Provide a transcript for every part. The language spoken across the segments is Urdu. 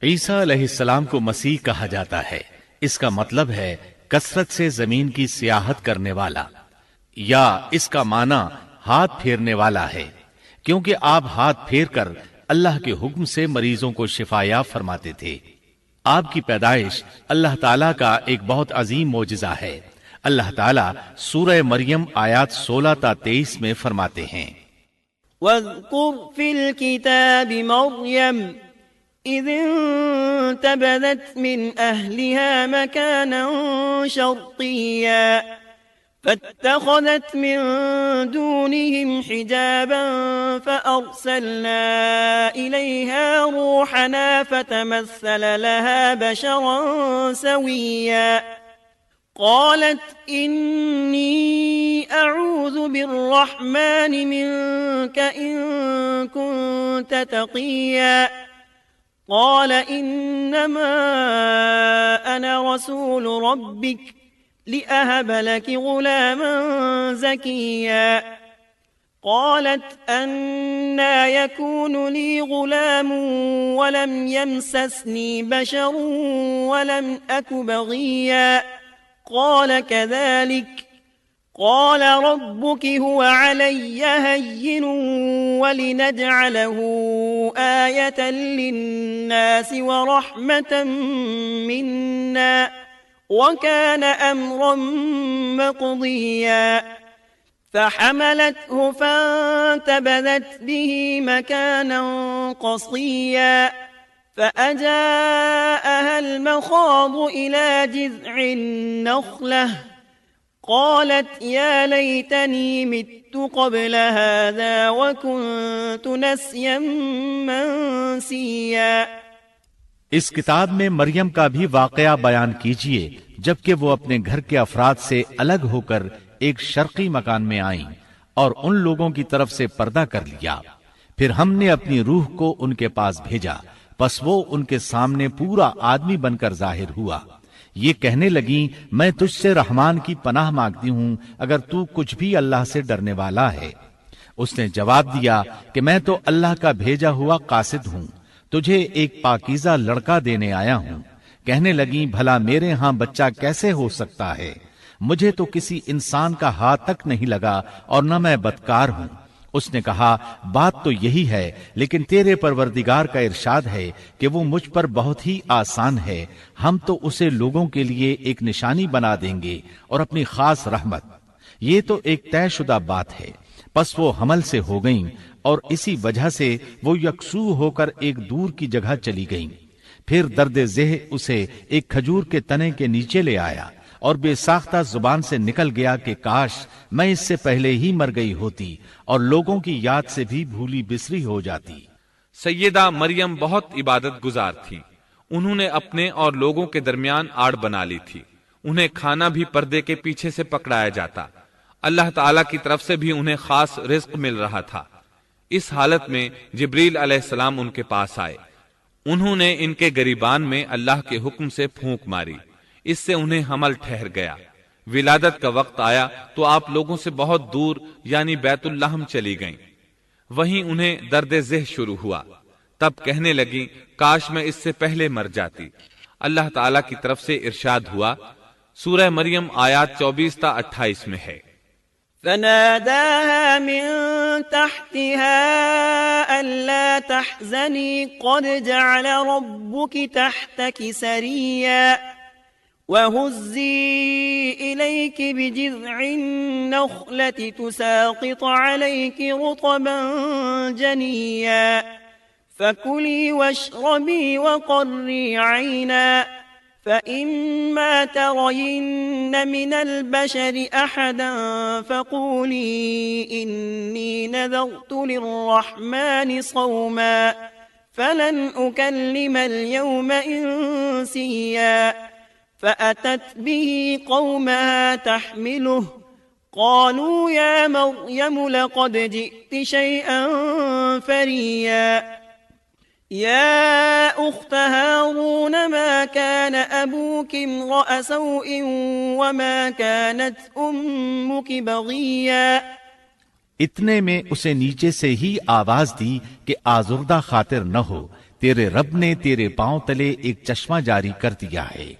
عیسیٰ علیہ السلام کو مسیح کہا جاتا ہے، اس کا مطلب ہے کثرت سے زمین کی سیاحت کرنے والا، یا اس کا معنی ہاتھ پھیرنے والا ہے، کیونکہ آپ ہاتھ پھیر کر اللہ کے حکم سے مریضوں کو شفا یاب فرماتے تھے۔ آپ کی پیدائش اللہ تعالیٰ کا ایک بہت عظیم معجزہ ہے۔ اللہ تعالیٰ سورہ مریم آیات 16 تا 23 میں فرماتے ہیں، وَاذْكُرْ فِي الْكِتَابِ مَرْيَمَ إِذِ انتَبَذَتْ مِنْ أَهْلِهَا مَكَانًا شَرْقِيًّا فَاتَّخَذَتْ مِنْ دُونِهِمْ حِجَابًا فَأَرْسَلْنَا إِلَيْهَا رُوحَنَا فَتَمَثَّلَ لَهَا بَشَرًا سَوِيًّا قالت إني أعوذ بالرحمن منك إن كنت تقيا قال إنما أنا رسول ربك لأهب لك غلاما زكيا قالت أنى يكون لي غلام ولم يمسسني بشر ولم أك بغيا قال كذلك قال ربك هو علي هين ولنجعله آية للناس ورحمة منا وكان أمرا مقضيا فحملته فانتبذت به مكانا قصيا فأجاءها المخاض إلى جذع النخلة قالت يا ليتني مت قبل هذا وكنت نسيا منسيا۔ اس کتاب میں مریم کا بھی واقعہ بیان کیجئے جبکہ وہ اپنے گھر کے افراد سے الگ ہو کر ایک شرقی مکان میں آئیں اور ان لوگوں کی طرف سے پردہ کر لیا، پھر ہم نے اپنی روح کو ان کے پاس بھیجا، پس وہ ان کے سامنے پورا آدمی بن کر ظاہر ہوا۔ یہ کہنے لگیں میں تجھ سے رحمان کی پناہ مانگتی ہوں اگر تو کچھ بھی اللہ سے ڈرنے والا ہے۔ اس نے جواب دیا کہ میں تو اللہ کا بھیجا ہوا قاصد ہوں، تجھے ایک پاکیزہ لڑکا دینے آیا ہوں۔ کہنے لگیں بھلا میرے ہاں بچہ کیسے ہو سکتا ہے؟ مجھے تو کسی انسان کا ہاتھ تک نہیں لگا اور نہ میں بدکار ہوں۔ اس نے کہا بات تو یہی ہے، لیکن تیرے پروردگار کا ارشاد ہے کہ وہ مجھ پر بہت ہی آسان ہے، ہم تو اسے لوگوں کے لیے ایک نشانی بنا دیں گے اور اپنی خاص رحمت۔ یہ تو ایک طے شدہ بات ہے۔ پس وہ حمل سے ہو گئیں اور اسی وجہ سے وہ یکسو ہو کر ایک دور کی جگہ چلی گئیں۔ پھر درد ذہ اسے ایک کھجور کے تنے کے نیچے لے آیا اور بے ساختہ زبان سے نکل گیا کہ کاش میں اس سے پہلے ہی مر گئی ہوتی اور لوگوں کی یاد سے بھی بھولی بسری ہو جاتی۔ سیدہ مریم بہت عبادت گزار تھی۔ انہوں نے اپنے اور لوگوں کے درمیان آڑ بنا لی تھی۔ انہیں کھانا بھی پردے کے پیچھے سے پکڑایا جاتا۔ اللہ تعالیٰ کی طرف سے بھی انہیں خاص رزق مل رہا تھا۔ اس حالت میں جبریل علیہ السلام ان کے پاس آئے۔ انہوں نے ان کے گریبان میں اللہ کے حکم سے پھونک ماری، اس سے انہیں حمل ٹھہر گیا۔ ولادت کا وقت آیا تو آپ لوگوں سے بہت دور یعنی بیت اللحم چلی گئیں۔ وہیں انہیں درد ذہ شروع ہوا، تب کہنے لگی کاش میں اس سے پہلے مر جاتی۔ اللہ تعالیٰ کی طرف سے ارشاد ہوا، سورہ مریم آیات 24 تا 28 میں ہے، فناداها من تحتها ألا تحزني قد جعل ربك تحتك سريا وهزي إليك بجذع النخلة تساقط عليك رطبا جنيا فكلي واشربي وقري عينا فإما ترين من البشر أحدا فقولي إني نذرت للرحمن صوما فلن أكلم اليوم إنسيا فأتت به قومها تحمله قالوا يا مريم لقد جئت شيئا فريا يا أخت هارون ما كان أبوك امرأ سوء وما كانت أمك بغيا۔ اتنے میں اسے نیچے سے ہی آواز دی کہ آزردہ خاطر نہ ہو، تیرے رب نے تیرے پاؤں تلے ایک چشمہ جاری کر دیا ہے،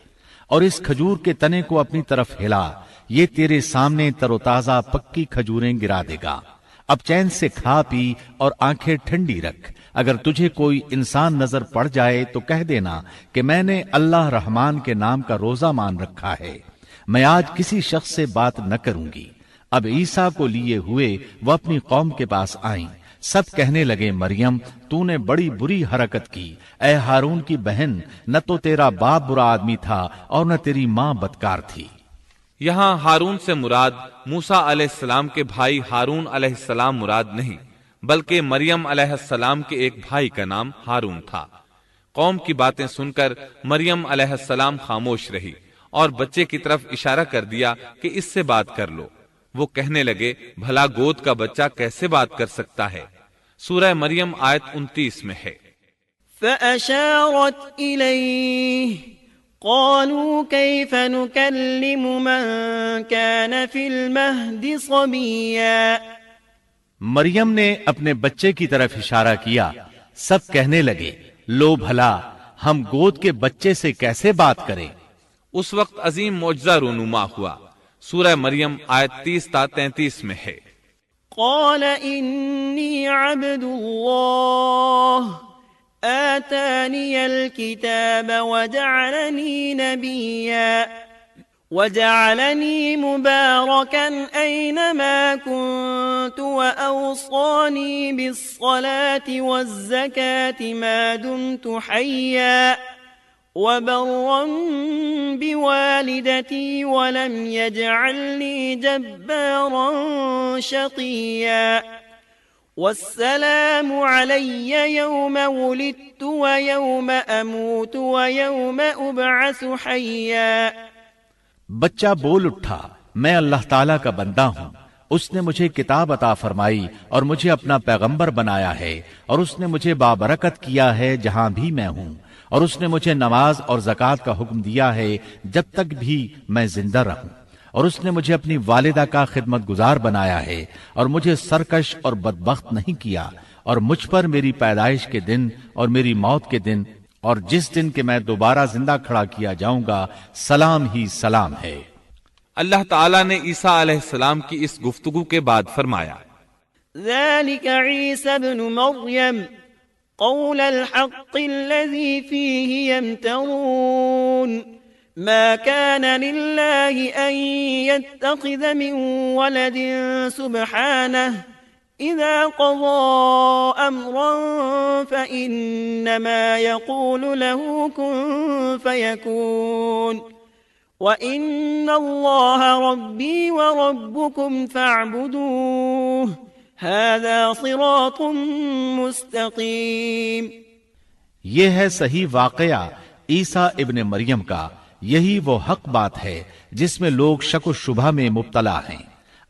اور اس کھجور کے تنے کو اپنی طرف ہلا، یہ تیرے سامنے تر و تازہ پکی کھجوریں گرا دے گا۔ اب چین سے کھا پی اور آنکھیں ٹھنڈی رکھ۔ اگر تجھے کوئی انسان نظر پڑ جائے تو کہہ دینا کہ میں نے اللہ رحمان کے نام کا روزہ مان رکھا ہے، میں آج کسی شخص سے بات نہ کروں گی۔ اب عیسیٰ کو لیے ہوئے وہ اپنی قوم کے پاس آئیں، سب کہنے لگے مریم تو نے بڑی بری حرکت کی، اے ہارون کی بہن، نہ تو تیرا باپ برا آدمی تھا اور نہ تیری ماں بدکار تھی۔ یہاں ہارون سے مراد موسیٰ علیہ السلام کے بھائی ہارون علیہ السلام مراد نہیں، بلکہ مریم علیہ السلام کے ایک بھائی کا نام ہارون تھا۔ قوم کی باتیں سن کر مریم علیہ السلام خاموش رہی اور بچے کی طرف اشارہ کر دیا کہ اس سے بات کر لو۔ وہ کہنے لگے بھلا گود کا بچہ کیسے بات کر سکتا ہے؟ سورہ مریم آیت 29 میں ہے۔ فأشارت إليه قالوا كيف نكلم من كان في المهد صبيا۔ مریم نے اپنے بچے کی طرف اشارہ کیا، سب کہنے لگے لو بھلا ہم گود کے بچے سے کیسے بات کریں؟ اس وقت عظیم معجزہ رونما ہوا۔ سورہ مریم آیت 30 تا 33 میں ہے۔ قال إني عبد الله آتاني الكتاب وجعلني نبيا وجعلني مباركا أينما كنت وأوصاني بالصلاة والزكاة ما دمت حيا وبرا بوالدتي ولم يجعلني جبارا شقيا والسلام علي يوم ولدت ويوم أموت ويوم أبعث حيا۔ بچہ بول اٹھا میں اللہ تعالیٰ کا بندہ ہوں، اس نے مجھے کتاب عطا فرمائی اور مجھے اپنا پیغمبر بنایا ہے، اور اس نے مجھے بابرکت کیا ہے جہاں بھی میں ہوں، اور اس نے مجھے نماز اور زکوٰۃ کا حکم دیا ہے جب تک بھی میں زندہ رہوں، اور اس نے مجھے اپنی والدہ کا خدمت گزار بنایا ہے اور مجھے سرکش اور بدبخت نہیں کیا، اور مجھ پر میری پیدائش کے دن اور میری موت کے دن اور جس دن کہ میں دوبارہ زندہ کھڑا کیا جاؤں گا سلام ہی سلام ہے۔ اللہ تعالیٰ نے عیسیٰ علیہ السلام کی اس گفتگو کے بعد فرمایا، ذلك عيسى ابن مريم قول الحق الذي فيه يمترون ما كان لله أن يتخذ من ولد سبحانه إذا قضى أمرا فإنما يقول له كن فيكون وَإِنَّ اللَّهَ رَبِّي وَرَبُّكُمْ فَاعْبُدُوهُ هَذَا صِرَاطٌ مُسْتَقِيم۔ یہ ہے صحیح واقعہ عیسیٰ ابن مریم کا، یہی وہ حق بات ہے جس میں لوگ شک و شبہ میں مبتلا ہیں۔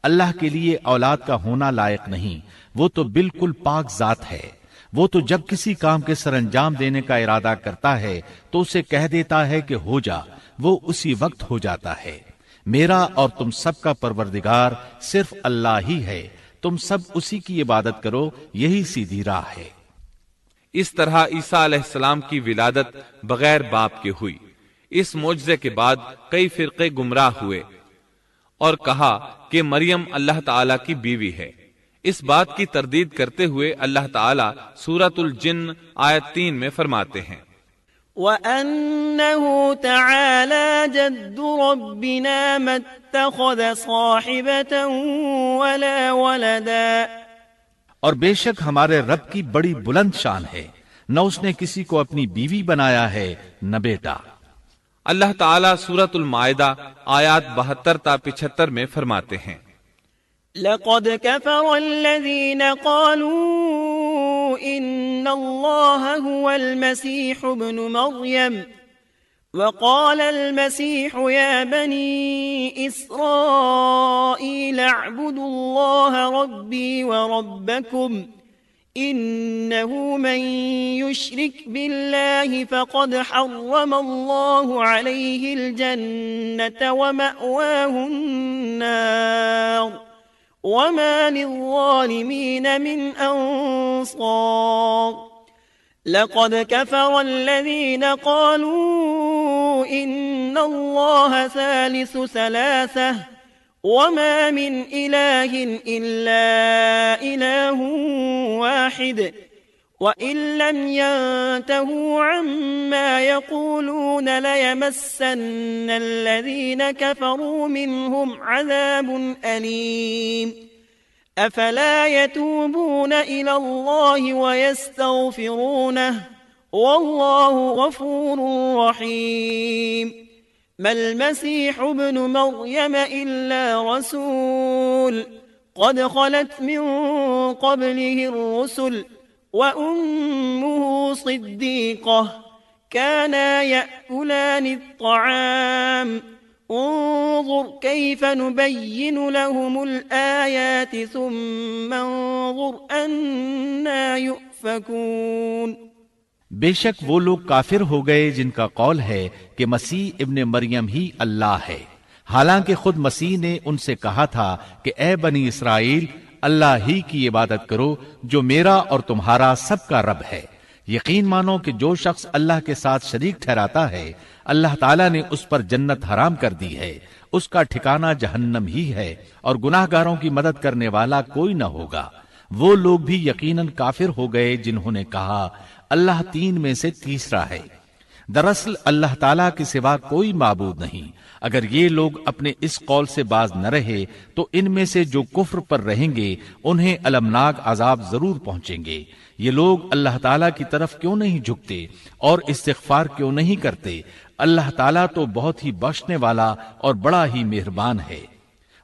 اللہ کے لیے اولاد کا ہونا لائق نہیں، وہ تو بالکل پاک ذات ہے۔ وہ تو جب کسی کام کے سر انجام دینے کا ارادہ کرتا ہے تو اسے کہہ دیتا ہے کہ ہو جا، وہ اسی وقت ہو جاتا ہے۔ میرا اور تم سب کا پروردگار صرف اللہ ہی ہے، تم سب اسی کی عبادت کرو، یہی سیدھی راہ ہے۔ اس طرح عیسیٰ علیہ السلام کی ولادت بغیر باپ کے ہوئی۔ اس معجزے کے بعد کئی فرقے گمراہ ہوئے اور کہا کہ مریم اللہ تعالیٰ کی بیوی ہے۔ اس بات کی تردید کرتے ہوئے اللہ تعالیٰ سورۃ الجن آیت 3 میں فرماتے ہیں، وَأَنَّهُ تَعَالَى جَدُّ رَبِّنَا مَا اتَّخَذَ صَاحِبَةً وَلَا وَلَدًا، اور بے شک ہمارے رب کی بڑی بلند شان ہے، نہ اس نے کسی کو اپنی بیوی بنایا ہے نہ بیٹا۔ اللہ تعالیٰ سورۃ المائدہ آیات 72 تا 75 میں فرماتے ہیں، لَقَدْ كَفَرَ الَّذِينَ قَالُوا إِنَّ اللَّهَ هُوَ الْمَسِيحُ ابْنُ مَرْيَمَ وَقَالَ الْمَسِيحُ يَا بَنِي إِسْرَائِيلَ اعْبُدُوا اللَّهَ رَبِّي وَرَبَّكُمْ إِنَّهُ مَن يُشْرِكْ بِاللَّهِ فَقَدْ حَرَّمَ اللَّهُ عَلَيْهِ الْجَنَّةَ وَمَأْوَاهُ النَّارُ وَمَا لِلظَّالِمِينَ مِنْ أَنصَارٍ۔ لقد كفر الذين قالوا إن الله ثالث ثلاثة وما من إله إلا إله واحد وإن لم ينتهوا عما يقولون ليمسن الذين كفروا منهم عذاب أليم أفلا يتوبون إلى الله ويستغفرونه والله غفور رحيم ما المسيح ابن مريم إلا رسول قد خلت من قبله الرسل وأمه صديقة كانا يأكلان الطعام انظر كيف نبين لهم الآيات ثم انظر أنا يؤفكون۔ بے شک وہ لوگ کافر ہو گئے جن کا قول ہے کہ مسیح ابن مریم ہی اللہ ہے، حالانکہ خود مسیح نے ان سے کہا تھا کہ اے بنی اسرائیل، اللہ ہی کی عبادت کرو جو میرا اور تمہارا سب کا رب ہے۔ یقین مانو کہ جو شخص اللہ کے ساتھ شریک ٹھہراتا ہے اللہ تعالیٰ نے اس پر جنت حرام کر دی ہے، اس کا ٹھکانہ جہنم ہی ہے، اور گناہ گاروں کی مدد کرنے والا کوئی نہ ہوگا۔ وہ لوگ بھی یقیناً کافر ہو گئے جنہوں نے کہا اللہ تین میں سے تیسرا ہے۔ دراصل اللہ تعالیٰ کے سوا کوئی معبود نہیں۔ اگر یہ لوگ اپنے اس قول سے باز نہ رہے تو ان میں سے جو کفر پر رہیں گے انہیں المناک عذاب ضرور پہنچیں گے۔ یہ لوگ اللہ تعالیٰ کی طرف کیوں نہیں جھکتے اور استغفار کیوں نہیں کرتے؟ اللہ تعالیٰ تو بہت ہی بخشنے والا اور بڑا ہی مہربان ہے۔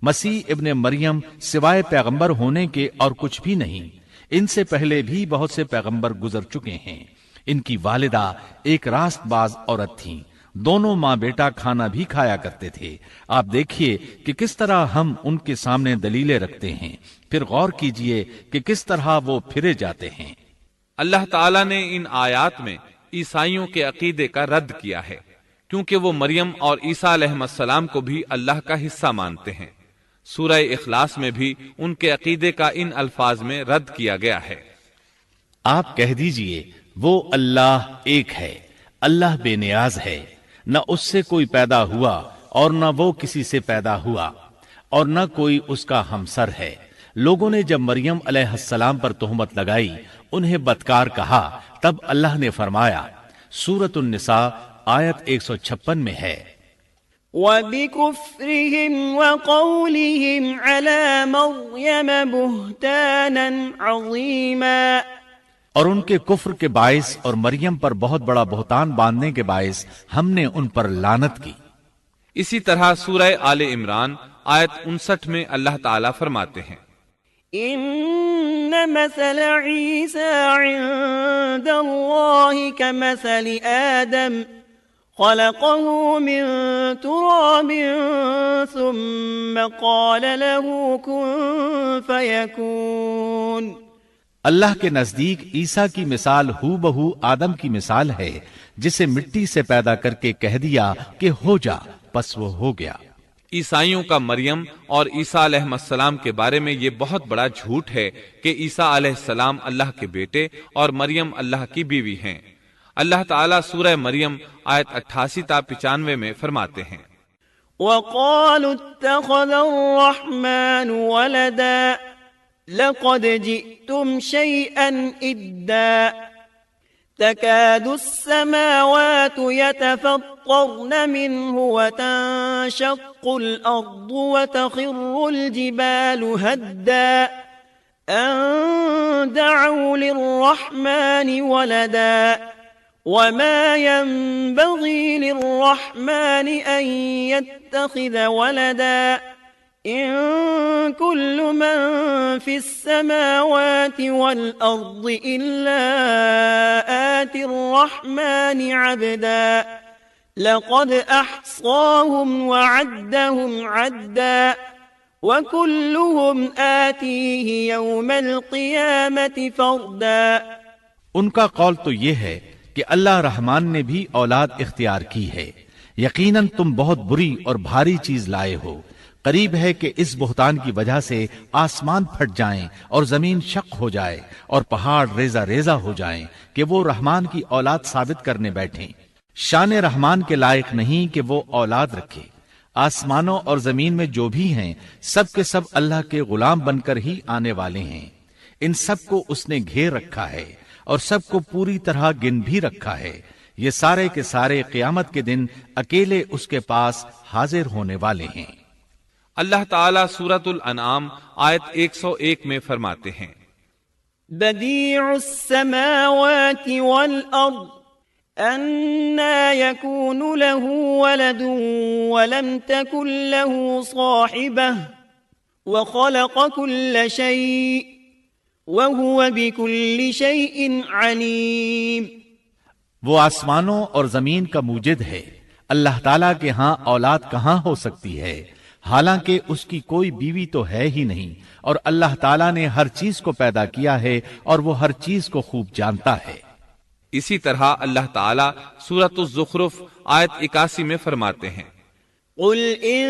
مسیح ابن مریم سوائے پیغمبر ہونے کے اور کچھ بھی نہیں۔ ان سے پہلے بھی بہت سے پیغمبر گزر چکے ہیں۔ ان کی والدہ ایک راست باز عورت تھیں، دونوں ماں بیٹا کھانا بھی کھایا کرتے تھے۔ آپ دیکھیے کہ کس طرح ہم ان کے سامنے دلیلیں رکھتے ہیں، پھر غور کیجئے کہ کس طرح وہ پھرے جاتے ہیں۔ اللہ تعالیٰ نے ان آیات میں عیسائیوں کے عقیدے کا رد کیا ہے، کیونکہ وہ مریم اور عیسیٰ علیہ السلام کو بھی اللہ کا حصہ مانتے ہیں۔ سورہ اخلاص میں بھی ان کے عقیدے کا ان الفاظ میں رد کیا گیا ہے۔ آپ کہہ دیجئے وہ اللہ ایک ہے، اللہ بے نیاز ہے، نہ اس سے کوئی پیدا ہوا اور نہ وہ کسی سے پیدا ہوا، اور نہ کوئی اس کا ہمسر ہے۔ لوگوں نے جب مریم علیہ السلام پر تہمت لگائی، انہیں بدکار کہا، تب اللہ نے فرمایا، سورۃ النساء آیت 156 میں ہے، وَبِكُفْرِهِمْ وَقَوْلِهِمْ عَلَى مَرْيَمَ بُهْتَانًا عَظِيمًا، اور ان کے کفر کے باعث اور مریم پر بہت بڑا بہتان باندھنے کے باعث ہم نے ان پر لعنت کی۔ اسی طرح سورہ آل عمران آیت 59 میں اللہ تعالیٰ فرماتے ہیں، إِنَّ مَثَلَ عِيسَى عِندَ اللَّهِ كَمَثَلِ آدَمَ خلقه من تراب ثم قال له كن فيكون۔ اللہ کے نزدیک عیسیٰ کی مثال ہو بہو آدم کی مثال ہے، جسے مٹی سے پیدا کر کے کہہ دیا کہ ہو جا، پس وہ ہو گیا۔ عیسائیوں کا مریم اور عیسیٰ علیہ السلام کے بارے میں یہ بہت بڑا جھوٹ ہے کہ عیسیٰ علیہ السلام اللہ کے بیٹے اور مریم اللہ کی بیوی ہیں۔ اللہ تعالیٰ سورہ مریم آیت 88 تا 95 میں فرماتے ہیں، وَقَالُوا اتَّخَذَ الرَّحْمَنُ وَلَدًا لَقَدْ جِئْتُمْ شَيْئًا إِدًّا تَكَادُ السَّمَاوَاتُ يَتَفَطَّرْنَ مِنْهُ وَتَنشَقُّ الْأَرْضُ وَتَخِرُّ الْجِبَالُ هَدًّا أَن دَعَوْا لِلرَّحْمَنِ وَلَدًا وَمَا يَنبَغِي لِلرَّحْمَنِ أَن يَتَّخِذَ وَلَدًا إِن كُلُّ مَن فِي السَّمَاوَاتِ وَالْأَرْضِ إِلَّا آتِي الرَّحْمَنِ عَبْدًا لَقَدْ أَحْصَاهُمْ وَعَدَّهُمْ عَدًّا وَكُلُّهُمْ آتِيهِ يَوْمَ الْقِيَامَةِ فَرْدًا۔ ان کا قول تو یہ ہے کہ اللہ رحمان نے بھی اولاد اختیار کی ہے۔ یقیناً تم بہت بری اور بھاری چیز لائے ہو، قریب ہے کہ اس بہتان کی وجہ سے آسمان پھٹ جائیں اور زمین شق ہو جائے اور پہاڑ ریزہ ریزہ ہو جائیں کہ وہ رحمان کی اولاد ثابت کرنے بیٹھیں۔ شان رحمان کے لائق نہیں کہ وہ اولاد رکھے۔ آسمانوں اور زمین میں جو بھی ہیں سب کے سب اللہ کے غلام بن کر ہی آنے والے ہیں۔ ان سب کو اس نے گھیر رکھا ہے اور سب کو پوری طرح گن بھی رکھا ہے۔ یہ سارے کے سارے قیامت کے دن اکیلے اس کے پاس حاضر ہونے والے ہیں۔ اللہ تعالیٰ سورۃ الانعام آیت 101 میں فرماتے ہیں، بديع السماوات والأرض أنى يكون له ولد ولم تكن له صاحبة وخلق كل شيء وهو بكل شيء عليم۔ وہ آسمانوں اور زمین کا موجد ہے، اللہ تعالیٰ کے ہاں اولاد کہاں ہو سکتی ہے، حالانکہ اس کی کوئی بیوی تو ہے ہی نہیں، اور اللہ تعالیٰ نے ہر چیز کو پیدا کیا ہے اور وہ ہر چیز کو خوب جانتا ہے۔ اسی طرح اللہ تعالیٰ سورۃ الزخرف آیت 81 میں فرماتے ہیں، قل إن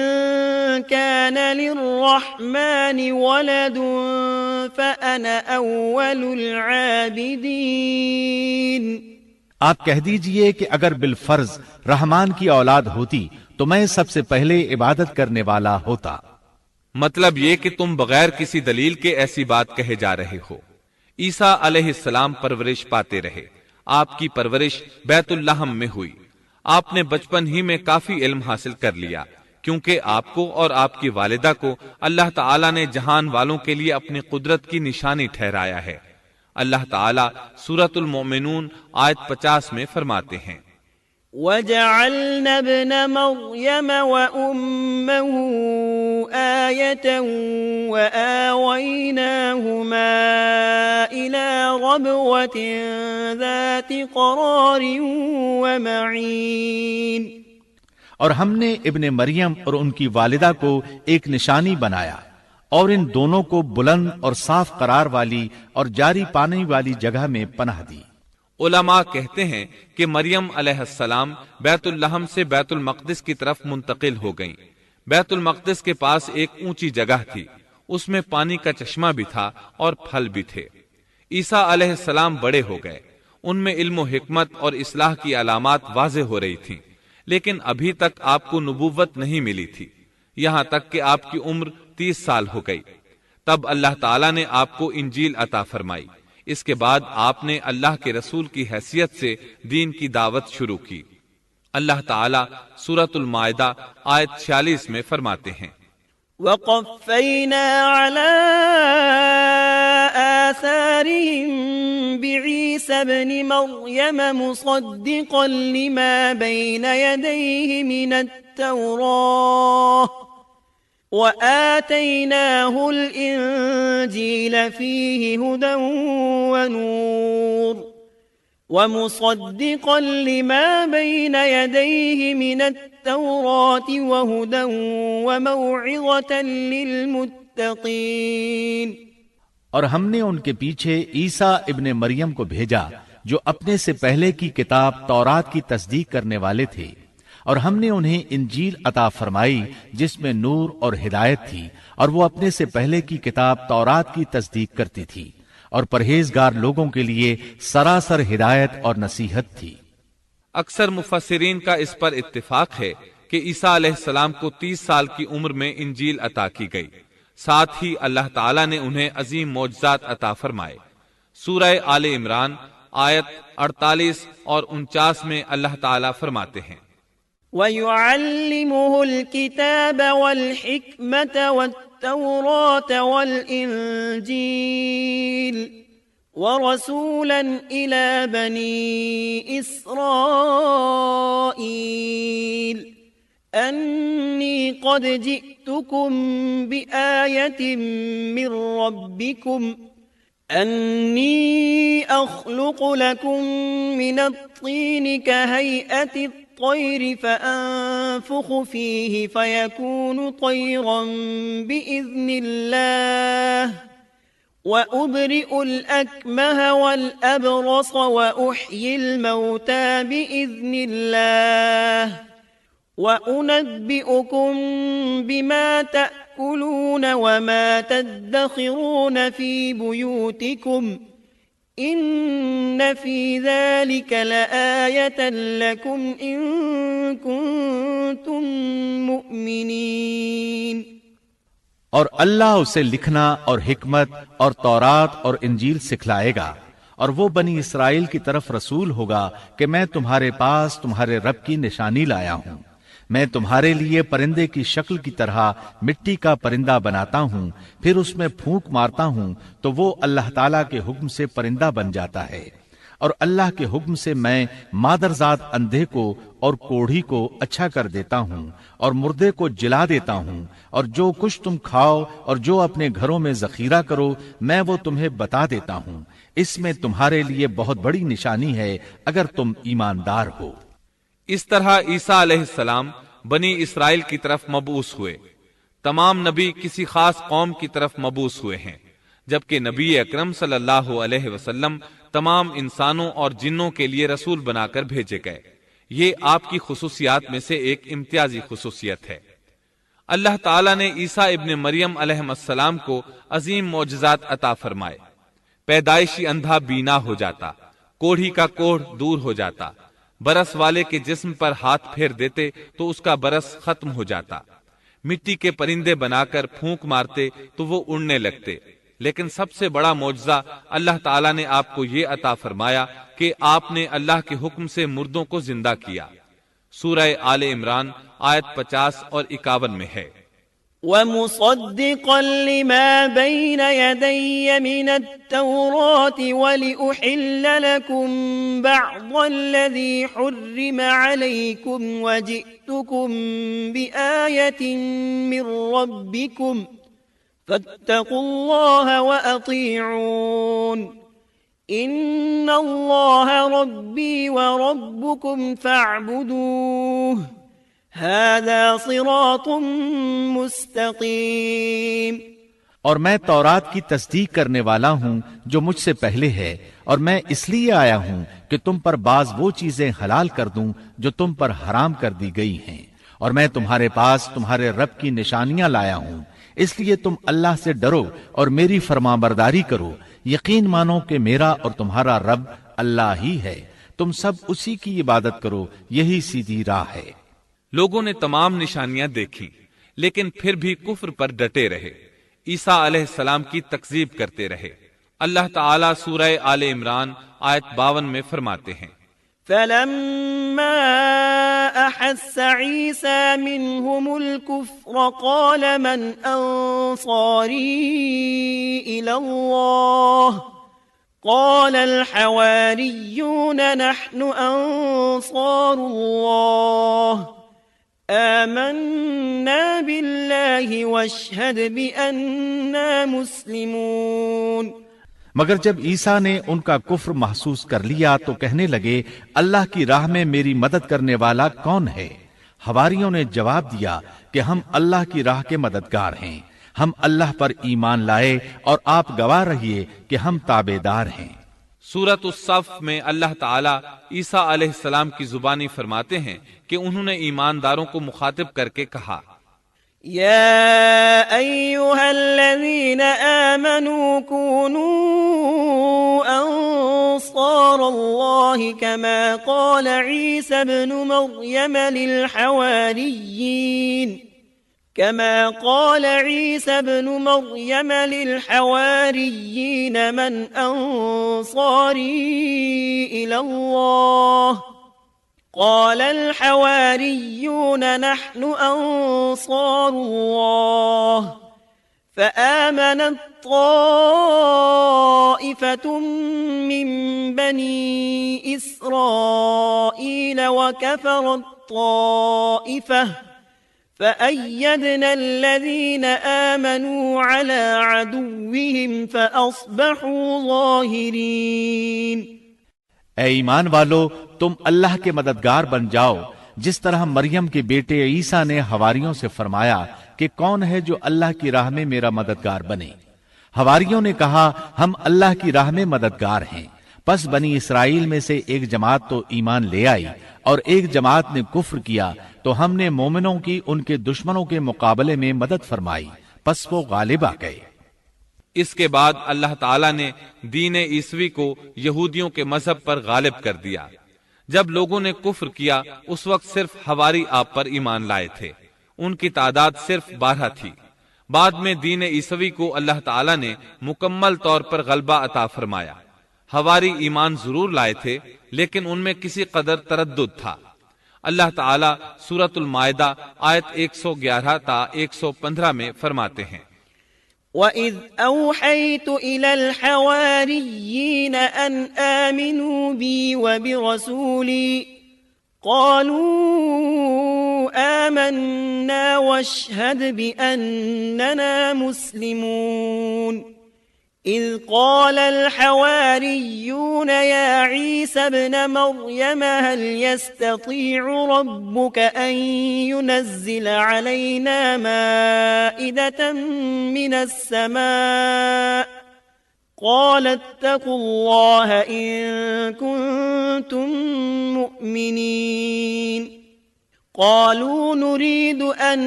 كان للرحمن ولد فأنا أول العابدين۔ آپ کہہ دیجئے کہ اگر بالفرض رحمان کی اولاد ہوتی تو میں سب سے پہلے عبادت کرنے والا ہوتا۔ مطلب یہ کہ تم بغیر کسی دلیل کے ایسی بات کہے جا رہے ہو۔ عیسیٰ علیہ السلام پرورش پاتے رہے، آپ کی پرورش بیت اللحم میں ہوئی، آپ نے بچپن ہی میں کافی علم حاصل کر لیا، کیونکہ آپ کو اور آپ کی والدہ کو اللہ تعالیٰ نے جہان والوں کے لیے اپنی قدرت کی نشانی ٹھہرایا ہے۔ اللہ تعالیٰ سورۃ المؤمنون آیت 50 میں فرماتے ہیں، وَجَعَلْنَا ابْنَ مَرْيَمَ وَأُمَّهُ آيَةً وَآوَيْنَاهُمَا إِلَى رَبْوَةٍ ذَاتِ قَرَارٍ وَمَعِينٍ۔ اور ہم نے ابن مریم اور ان کی والدہ کو ایک نشانی بنایا اور ان دونوں کو بلند اور صاف قرار والی اور جاری پانی والی جگہ میں پناہ دی۔ علماء کہتے ہیں کہ مریم علیہ السلام بیت اللحم سے بیت المقدس کی طرف منتقل ہو گئیں۔ بیت المقدس کے پاس ایک اونچی جگہ تھی، اس میں پانی کا چشمہ بھی تھا اور پھل بھی تھے۔ عیسیٰ علیہ السلام بڑے ہو گئے، ان میں علم و حکمت اور اصلاح کی علامات واضح ہو رہی تھیں، لیکن ابھی تک آپ کو نبوت نہیں ملی تھی، یہاں تک کہ آپ کی عمر 30 سال ہو گئی۔ تب اللہ تعالیٰ نے آپ کو انجیل عطا فرمائی۔ اس کے بعد آپ نے اللہ کے رسول کی حیثیت سے دین کی دعوت شروع کی۔ اللہ تعالیٰ سورۃ المائدہ آیت 46 میں فرماتے ہیں، وَقَفَّيْنَا عَلَىٰ آثَارِهِم بِعِيسَى ابْنِ مَرْيَمَ مُصَدِّقًا لِمَا بَيْنَ يَدَيْهِ مِنَ التَّوْرَاةِ وَآتَيْنَاهُ الْإِنجِيلَ فِيهِ هُدًى وَنُورٌ وَمُصَدِّقًا لِمَا بَيْنَ يَدَيْهِ مِنَ التَّوْرَاةِ وَهُدًى وَمَوْعِظَةً لِلْمُتَّقِينَ۔ اور ہم نے ان کے پیچھے عیسیٰ ابن مریم کو بھیجا جو اپنے سے پہلے کی کتاب تورات کی تصدیق کرنے والے تھے، اور ہم نے انہیں انجیل عطا فرمائی جس میں نور اور ہدایت تھی، اور وہ اپنے سے پہلے کی کتاب تورات کی تصدیق کرتی تھی اور پرہیزگار لوگوں کے لیے سراسر ہدایت اور نصیحت تھی۔ اکثر مفسرین کا اس پر اتفاق ہے کہ عیسیٰ علیہ السلام کو 30 سال کی عمر میں انجیل عطا کی گئی، ساتھ ہی اللہ تعالیٰ نے انہیں عظیم معجزات عطا فرمائے۔ سورہ آل عمران آیت 48 اور 49 میں اللہ تعالیٰ فرماتے ہیں، وَيُعَلِّمُهُ الْكِتَابَ وَالْحِكْمَةَ وَالتَّوْرَاةَ وَالْإِنْجِيلَ وَرَسُولًا إِلَى بَنِي إِسْرَائِيلَ أَنِّي قَدْ جِئْتُكُمْ بِآيَةٍ مِّن رَّبِّكُمْ أَنِّي أَخْلُقُ لَكُم مِّنَ الطِّينِ كَهَيْئَةِ الطَّيْرِ فَأَنفُخُ فِيهِ فَيَكُونُ طَيْرًا بِإِذْنِ اللَّهِ وَأُبْرِئُ الْأَكْمَهَ وَالْأَبْرَصَ وَأُحْيِي الْمَوْتَى بِإِذْنِ اللَّهِ وَأُنَبِّئُكُم بِمَا تَأْكُلُونَ وَمَا تَدَّخِرُونَ فِي بُيُوتِكُمْ إِنَّ فِي ذَلِكَ لَآيَةً لَكُمْ إِن كُنتُم مُؤْمِنِينَ۔ اور اللہ اسے لکھنا اور حکمت اور تورات اور انجیل سکھلائے گا، اور وہ بنی اسرائیل کی طرف رسول ہوگا کہ میں تمہارے پاس تمہارے رب کی نشانی لایا ہوں۔ میں تمہارے لیے پرندے کی شکل کی طرح مٹی کا پرندہ بناتا ہوں، پھر اس میں پھونک مارتا ہوں تو وہ اللہ تعالیٰ کے حکم سے پرندہ بن جاتا ہے، اور اللہ کے حکم سے میں مادرزاد اندھے کو اور کوڑھی کو اچھا کر دیتا ہوں، اور مردے کو جلا دیتا ہوں، اور جو کچھ تم کھاؤ اور جو اپنے گھروں میں ذخیرہ کرو میں وہ تمہیں بتا دیتا ہوں۔ اس میں تمہارے لیے بہت بڑی نشانی ہے اگر تم ایماندار ہو۔ اس طرح عیسیٰ علیہ السلام بنی اسرائیل کی طرف مبعوث ہوئے۔ تمام نبی کسی خاص قوم کی طرف مبعوث ہوئے ہیں، جبکہ نبی اکرم صلی اللہ علیہ وسلم تمام انسانوں اور جنوں کے لیے رسول بنا کر بھیجے گئے۔ یہ آپ کی خصوصیات میں سے ایک امتیازی خصوصیت ہے۔ اللہ تعالیٰ نے عیسیٰ ابن مریم علیہ السلام کو عظیم معجزات عطا فرمائے۔ پیدائشی اندھا بینا ہو جاتا، کوڑھی کا کوڑھ دور ہو جاتا، برس والے کے جسم پر ہاتھ پھیر دیتے تو اس کا برس ختم ہو جاتا، مٹی کے پرندے بنا کر پھونک مارتے تو وہ اڑنے لگتے۔ لیکن سب سے بڑا معجزہ اللہ تعالیٰ نے آپ کو یہ عطا فرمایا کہ آپ نے اللہ کے حکم سے مردوں کو زندہ کیا۔ سورہ آل عمران آیت 50 اور 51 میں ہے، وَمُصَدِّقًا لِمَا بَيْنَ يَدَيَّ مِنَ التَّوْرَاةِ وَلِأُحِلَّ لَكُمْ بَعْضَ الَّذِي حُرِّمَ عَلَيْكُمْ وَجِئْتُكُمْ بِآيَةٍ مِّن رَّبِّكُمْ فَاتَّقُوا اللَّهَ وَأَطِيعُونِ إِنَّ اللَّهَ رَبِّي وَرَبُّكُمْ فَاعْبُدُوهُ هذا صراط مستقیم۔ اور میں تورات کی تصدیق کرنے والا ہوں جو مجھ سے پہلے ہے، اور میں اس لیے آیا ہوں کہ تم پر بعض وہ چیزیں حلال کر دوں جو تم پر حرام کر دی گئی ہیں، اور میں تمہارے پاس تمہارے رب کی نشانیاں لایا ہوں، اس لیے تم اللہ سے ڈرو اور میری فرمانبرداری کرو۔ یقین مانو کہ میرا اور تمہارا رب اللہ ہی ہے، تم سب اسی کی عبادت کرو، یہی سیدھی راہ ہے۔ لوگوں نے تمام نشانیاں دیکھی لیکن پھر بھی کفر پر ڈٹے رہے، عیسیٰ علیہ السلام کی تکذیب کرتے رہے۔ اللہ تعالیٰ سورہ آل عمران آیت 52 میں فرماتے ہیں، فَلَمَّا أَحَسَّ عِيسَى مِنْهُمُ الْكُفْرَ قَالَ مَنْ أَنصَارِي إِلَى اللَّهِ قال الحواريون نحن أنصار الله آمنا بالله واشهد بأننا مسلمون۔ مگر جب عیسیٰ نے ان کا کفر محسوس کر لیا تو کہنے لگے، اللہ کی راہ میں میری مدد کرنے والا کون ہے؟ حواریوں نے جواب دیا کہ ہم اللہ کی راہ کے مددگار ہیں، ہم اللہ پر ایمان لائے اور آپ گواہ رہیے کہ ہم تابعدار ہیں۔ سورۃ الصف میں اللہ تعالیٰ عیسیٰ علیہ السلام کی زبانی فرماتے ہیں کہ انہوں نے ایمانداروں کو مخاطب کر کے کہا، يا أيها الذين آمنوا كونوا أنصار الله كما قال عيسى ابن مريم للحواريين من أنصاري إلى الله قال الحواريون نحن أنصار الله فآمنت طائفة من بني إسرائيل وكفرت طائفة فأيدنا الذين آمنوا على عدوهم فأصبحوا ظاهرين۔ اے ایمان والو، تم اللہ کے مددگار بن جاؤ، جس طرح مریم کے بیٹے عیسیٰ نے حواریوں سے فرمایا کہ کون ہے جو اللہ کی راہ میں میرا مددگار بنے۔ حواریوں نے کہا، ہم اللہ کی راہ میں مددگار ہیں۔ پس بنی اسرائیل میں سے ایک جماعت تو ایمان لے آئی اور ایک جماعت نے کفر کیا، تو ہم نے مومنوں کی ان کے دشمنوں کے مقابلے میں مدد فرمائی، پس وہ غالب آ گئے۔ اس کے بعد اللہ تعالیٰ نے دین عیسوی کو یہودیوں کے مذہب پر غالب کر دیا۔ جب لوگوں نے کفر کیا اس وقت صرف حواری آپ پر ایمان لائے تھے، ان کی تعداد صرف 12 تھی۔ بعد میں دین عیسوی کو اللہ تعالیٰ نے مکمل طور پر غلبہ عطا فرمایا۔ حواری ایمان ضرور لائے تھے لیکن ان میں کسی قدر تردد تھا۔ اللہ تعالیٰ سورۃ المائدہ آیت 111 تا 115 میں فرماتے ہیں، وَإِذْ أَوْحَيْتُ إِلَى الْحَوَارِيِّينَ أَنْ آمِنُوا بِي وَبِرَسُولِي قَالُوا آمَنَّا وَاشْهَدْ بِأَنَّنَا مُسْلِمُونَ إِذْ قَالَ الْحَوَارِيُّونَ يَا عِيسَى ابْنَ مَرْيَمَ هَلْ يَسْتَطِيعُ رَبُّكَ أَن يُنَزِّلَ عَلَيْنَا مَائِدَةً مِّنَ السَّمَاءِ قَالَ اتَّقُوا اللَّهَ إِن كُنتُم مُّؤْمِنِينَ قالوا نريد أن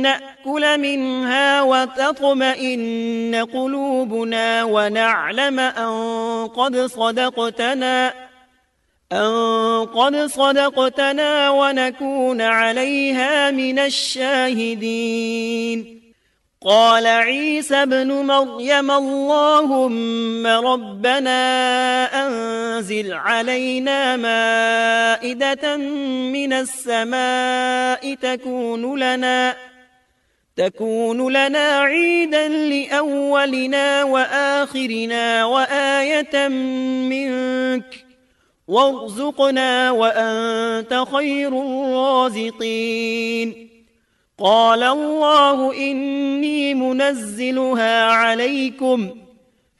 نأكل منها وتطمئن قلوبنا ونعلم أن قد صدقتنا ونكون عليها من الشاهدين قال عيسى ابن مريم اللهم ربنا أنزل علينا مائدة من السماء تكون لنا عيدا لأولنا وآخرنا وآية منك وارزقنا وأنت خير الرازقين قال الله إني منزلها عليكم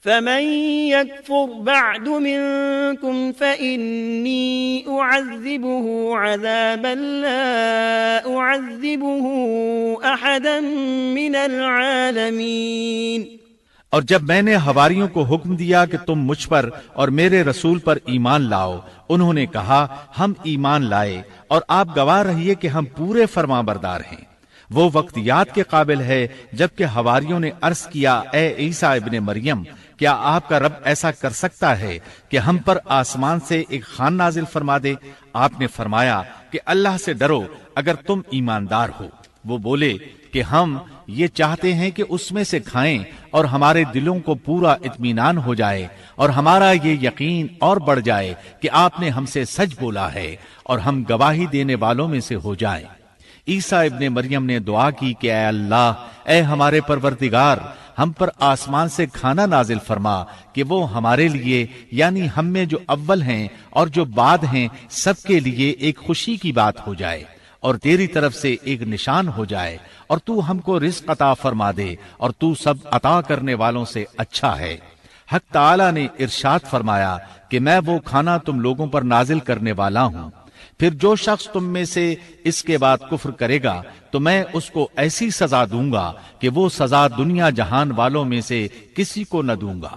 فمن يكفر بعد منكم فإني أعذبه عذابا لا أعذبه أحدا من العالمين۔ اور جب میں نے حواریوں کو حکم دیا کہ تم مجھ پر اور میرے رسول پر ایمان لاؤ، انہوں نے کہا ہم ایمان لائے اور آپ گواہ رہیے کہ ہم پورے فرمانبردار ہیں۔ وہ وقت یاد کے قابل ہے جبکہ حواریوں نے عرض کیا، اے عیسیٰ ابن مریم، کیا آپ کا رب ایسا کر سکتا ہے کہ ہم پر آسمان سے ایک خوان نازل فرما دے؟ آپ نے فرمایا کہ اللہ سے ڈرو اگر تم ایماندار ہو۔ وہ بولے کہ ہم یہ چاہتے ہیں کہ اس میں سے کھائیں اور ہمارے دلوں کو پورا اطمینان ہو جائے اور ہمارا یہ یقین اور بڑھ جائے کہ آپ نے ہم سے سچ بولا ہے اور ہم گواہی دینے والوں میں سے ہو جائیں۔ عیسیٰ ابن مریم نے دعا کی کہ اے اللہ، اے ہمارے پروردگار، ہم پر آسمان سے کھانا نازل فرما کہ وہ ہمارے لیے یعنی ہم میں جو اول ہیں اور جو بعد ہیں سب کے لیے ایک خوشی کی بات ہو جائے اور تیری طرف سے ایک نشان ہو جائے، اور تو ہم کو رزق عطا فرما دے اور تو سب عطا کرنے والوں سے اچھا ہے۔ حق تعالی نے ارشاد فرمایا کہ میں وہ کھانا تم لوگوں پر نازل کرنے والا ہوں، پھر جو شخص تم میں سے اس کے بعد کفر کرے گا تو میں اس کو ایسی سزا دوں گا کہ وہ سزا دنیا جہان والوں میں سے کسی کو نہ دوں گا۔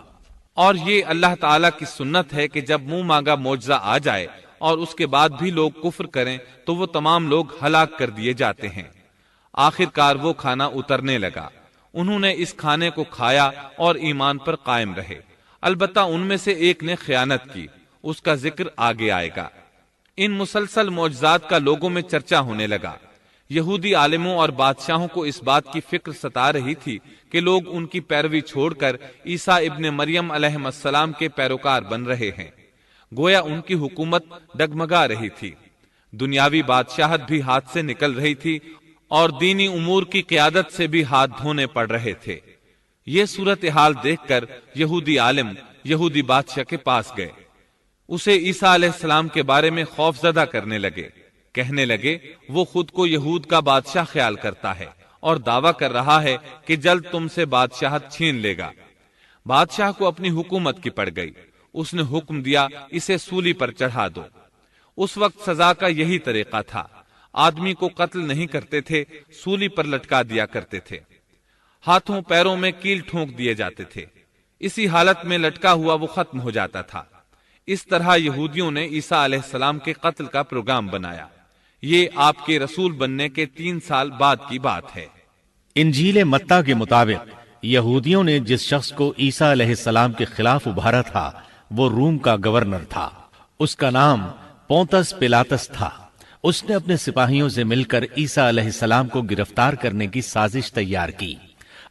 اور یہ اللہ تعالیٰ کی سنت ہے کہ جب منہ مانگا معجزہ آ جائے اور اس کے بعد بھی لوگ کفر کریں تو وہ تمام لوگ ہلاک کر دیے جاتے ہیں۔ آخر کار وہ کھانا اترنے لگا، انہوں نے اس کھانے کو کھایا اور ایمان پر قائم رہے، البتہ ان میں سے ایک نے خیانت کی، اس کا ذکر آگے آئے گا۔ ان مسلسل معجزات کا لوگوں میں چرچا ہونے لگا۔ یہودی عالموں اور بادشاہوں کو اس بات کی فکر ستا رہی تھی کہ لوگ ان کی پیروی چھوڑ کر عیسیٰ ابن مریم علیہ السلام کے پیروکار بن رہے ہیں، گویا ان کی حکومت ڈگمگا رہی تھی، دنیاوی بادشاہت بھی ہاتھ سے نکل رہی تھی اور دینی امور کی قیادت سے بھی ہاتھ دھونے پڑ رہے تھے۔ یہ صورتحال دیکھ کر یہودی عالم یہودی بادشاہ کے پاس گئے، اسے عیسیٰ علیہ السلام کے بارے میں خوف زدہ کرنے لگے، کہنے لگے وہ خود کو یہود کا بادشاہ خیال کرتا ہے اور دعویٰ کر رہا ہے کہ جلد تم سے بادشاہت چھین لے گا۔ بادشاہ کو اپنی حکومت کی پڑ گئی، اس نے حکم دیا اسے سولی پر چڑھا دو۔ اس وقت سزا کا یہی طریقہ تھا، آدمی کو قتل نہیں کرتے تھے، سولی پر لٹکا دیا کرتے تھے، ہاتھوں پیروں میں کیل ٹھونک دیے جاتے تھے، اسی حالت میں لٹکا ہوا وہ ختم ہو جاتا تھا۔ اس طرح یہودیوں نے عیسیٰ علیہ السلام کے قتل کا پروگرام بنایا۔ یہ آپ کے رسول بننے کے 3 سال بعد کی بات ہے۔ انجیل متی کے مطابق یہودیوں نے جس شخص کو عیسیٰ علیہ السلام کے خلاف ابھارا تھا وہ روم کا گورنر تھا۔ اس کا نام پونتس پیلاطس تھا۔ اس نے اپنے سپاہیوں سے مل کر عیسیٰ علیہ السلام کو گرفتار کرنے کی سازش تیار کی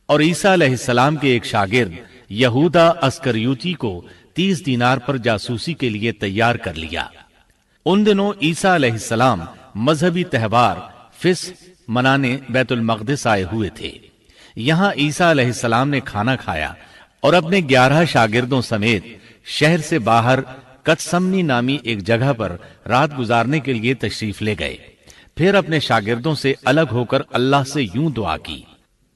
اور عیسیٰ علیہ السلام کے ایک شاگرد یہودا اسکریوتی کو 30 دینار پر جاسوسی کے لیے تیار کر لیا۔ ان دنوں عیسیٰ علیہ السلام مذہبی تہوار فصح منانے بیت المقدس آئے ہوئے تھے۔ یہاں عیسیٰ علیہ السلام نے کھانا کھایا اور اپنے 11 شاگردوں سمیت شہر سے باہر کتسمنی نامی ایک جگہ پر رات گزارنے کے لیے تشریف لے گئے۔ پھر اپنے شاگردوں سے الگ ہو کر اللہ سے یوں دعا کی،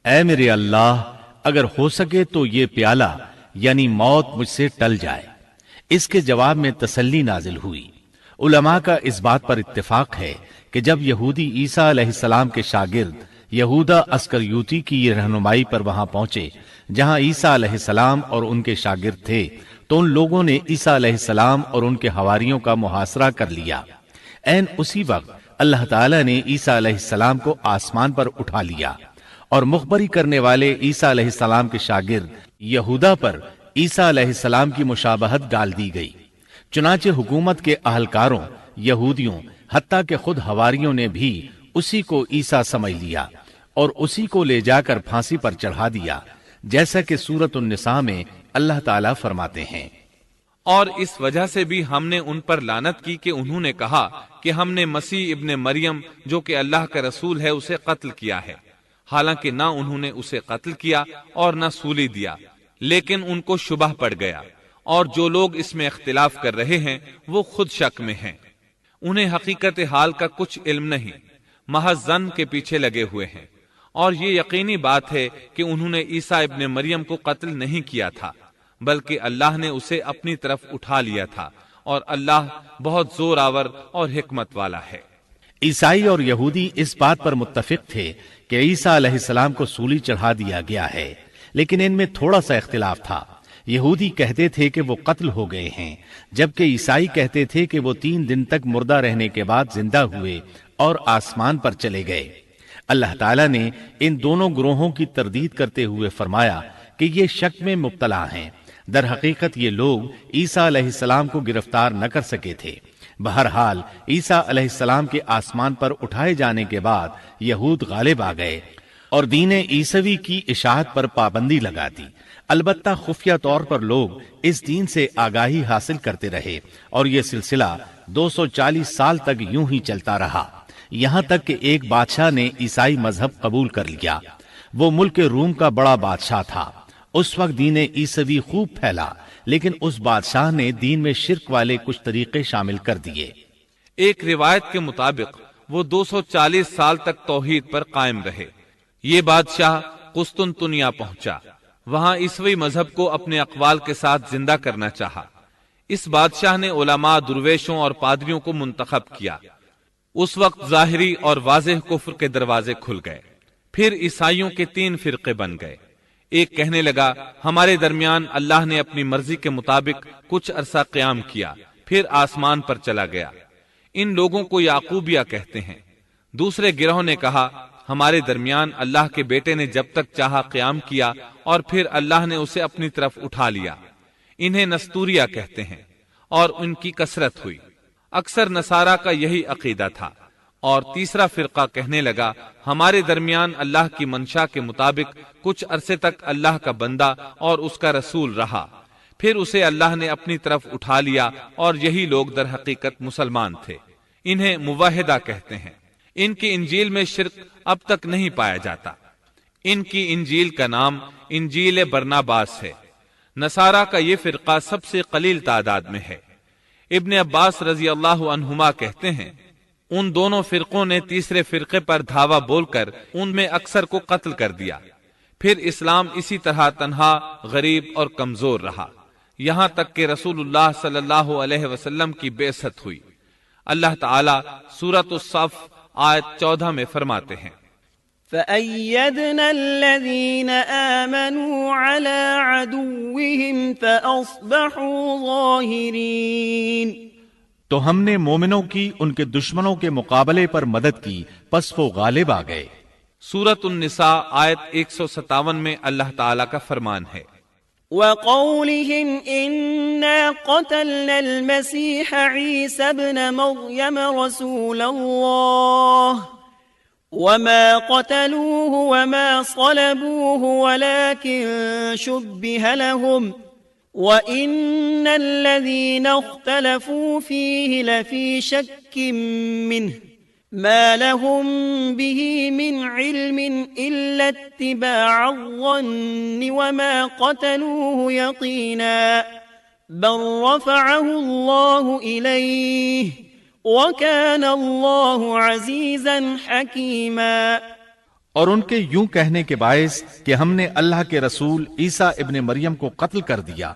اے میرے اللہ، اگر ہو سکے تو یہ پیالہ یعنی موت مجھ سے ٹل جائے۔ اس کے جواب میں تسلی نازل ہوئی۔ علماء کا اس بات پر اتفاق ہے کہ جب یہودی عیسیٰ علیہ السلام کے شاگرد یہودا اسکریوتی کی یہ رہنمائی پر وہاں پہنچے جہاں عیسیٰ علیہ السلام اور ان کے شاگرد تھے، تو ان لوگوں نے عیسیٰ علیہ السلام اور ان کے حواریوں کا محاصرہ کر لیا۔ عین اسی وقت اللہ تعالیٰ نے عیسیٰ علیہ السلام کو آسمان پر اٹھا لیا اور مخبری کرنے والے عیسیٰ علیہ السلام کے شاگرد یہودا پر عیسیٰ علیہ السلام کی مشابہت ڈال دی گئی۔ چنانچہ حکومت کے اہلکاروں، یہودیوں، حتیٰ کہ خود حواریوں نے بھی اسی کو عیسیٰ سمجھ لیا اور اسی کو لے جا کر پھانسی پر چڑھا دیا، جیسا کہ سورۃ النساء میں اللہ تعالیٰ فرماتے ہیں، اور اس وجہ سے بھی ہم نے ان پر لعنت کی کہ انہوں نے کہا کہ ہم نے مسیح ابن مریم جو کہ اللہ کا رسول ہے اسے قتل کیا ہے، حالانکہ نہ انہوں نے اسے قتل کیا اور نہ سولی دیا، لیکن ان کو شبہ پڑ گیا، اور جو لوگ اس میں اختلاف کر رہے ہیں وہ خود شک میں ہیں، انہیں حقیقت حال کا کچھ علم نہیں، محض ظن کے پیچھے لگے ہوئے ہیں۔ اور یہ یقینی بات ہے کہ انہوں نے عیسیٰ ابن مریم کو قتل نہیں کیا تھا، بلکہ اللہ نے اسے اپنی طرف اٹھا لیا تھا، اور اللہ بہت زور آور اور حکمت والا ہے۔ عیسائی اور یہودی اس بات پر متفق تھے کہ عیسیٰ علیہ السلام کو سولی چڑھا دیا گیا ہے، لیکن ان میں تھوڑا سا اختلاف تھا۔ یہودی کہتے تھے کہ وہ قتل ہو گئے ہیں، جبکہ عیسائی کہتے تھے کہ وہ 3 دن تک مردہ رہنے کے بعد زندہ ہوئے اور آسمان پر چلے گئے۔ اللہ تعالیٰ نے ان دونوں گروہوں کی تردید کرتے ہوئے فرمایا کہ یہ شک میں مبتلا ہیں۔ در حقیقت یہ لوگ عیسیٰ علیہ السلام کو گرفتار نہ کر سکے تھے۔ بہرحال عیسیٰ علیہ السلام کے آسمان پر اٹھائے جانے کے بعد یہود غالب آ گئے اور دین عیسوی کی اشاعت پر پابندی لگا دی۔ البتہ خفیہ طور پر لوگ اس دین سے آگاہی حاصل کرتے رہے اور یہ سلسلہ 240 سال تک یوں ہی چلتا رہا، یہاں تک کہ ایک بادشاہ نے عیسائی مذہب قبول کر لیا۔ وہ ملک روم کا بڑا بادشاہ تھا۔ اس وقت دین عیسوی خوب پھیلا، لیکن اس بادشاہ نے دین میں شرک والے کچھ طریقے شامل کر دیے۔ ایک روایت کے مطابق وہ 240 سال تک توحید پر قائم رہے۔ یہ بادشاہ قسطنطنیہ پہنچا، وہاں عیسوی مذہب کو اپنے اقوال کے ساتھ زندہ کرنا چاہا۔ اس بادشاہ نے علماء، درویشوں اور پادریوں کو منتخب کیا۔ اس وقت ظاہری اور واضح کفر کے دروازے کھل گئے۔ پھر عیسائیوں کے 3 فرقے بن گئے۔ ایک کہنے لگا ہمارے درمیان اللہ نے اپنی مرضی کے مطابق کچھ عرصہ قیام کیا، پھر آسمان پر چلا گیا۔ ان لوگوں کو یعقوبیہ کہتے ہیں۔ دوسرے گروہ نے کہا ہمارے درمیان اللہ کے بیٹے نے جب تک چاہا قیام کیا اور پھر اللہ نے اسے اپنی طرف اٹھا لیا۔ انہیں نستوریہ کہتے ہیں، اور ان کی کثرت ہوئی۔ اکثر نصارہ کا یہی عقیدہ تھا۔ اور تیسرا فرقہ کہنے لگا ہمارے درمیان اللہ کی منشا کے مطابق کچھ عرصے تک اللہ کا بندہ اور اس کا رسول رہا، پھر اسے اللہ نے اپنی طرف اٹھا لیا، اور یہی لوگ در حقیقت مسلمان تھے۔ انہیں موحدہ کہتے ہیں۔ ان کی انجیل میں شرک اب تک نہیں پایا جاتا۔ ان کی انجیل کا نام انجیل برناباس ہے۔ نصارہ کا یہ فرقہ سب سے قلیل تعداد میں ہے۔ ابن عباس رضی اللہ عنہما کہتے ہیں ان دونوں فرقوں نے تیسرے فرقے پر دھاوا بول کر ان میں اکثر کو قتل کر دیا۔ پھر اسلام اسی طرح تنہا، غریب اور کمزور رہا، یہاں تک کہ رسول اللہ صلی اللہ علیہ وسلم کی بعثت ہوئی۔ اللہ تعالی سورۃ الصف آیت 14 میں فرماتے ہیں فأيدنا الذين آمنوا على عدوهم فأصبحوا ظاهرين۔ تو ہم نے مومنوں کی ان کے دشمنوں کے مقابلے پر مدد کی، پس وہ غالب آ گئے۔ سورۃ النساء آیت 157 میں اللہ تعالیٰ کا فرمان ہے، وقولهم إنا قتلنا المسيح عيسى ابن مريم رسول الله وما قتلوه وما صلبوه ولكن شبه لهم وإن الذين اختلفوا فيه لفي شك منه ما لهم به من علم إلا اتباع الظن وما قتلوه يقينا بل رفعه الله إليه وَكَانَ اللَّهُ عَزِيزًا حَكِيمًا۔ اور ان کے یوں کہنے کے باعث کہ ہم نے اللہ کے رسول عیسیٰ ابن مریم کو قتل کر دیا،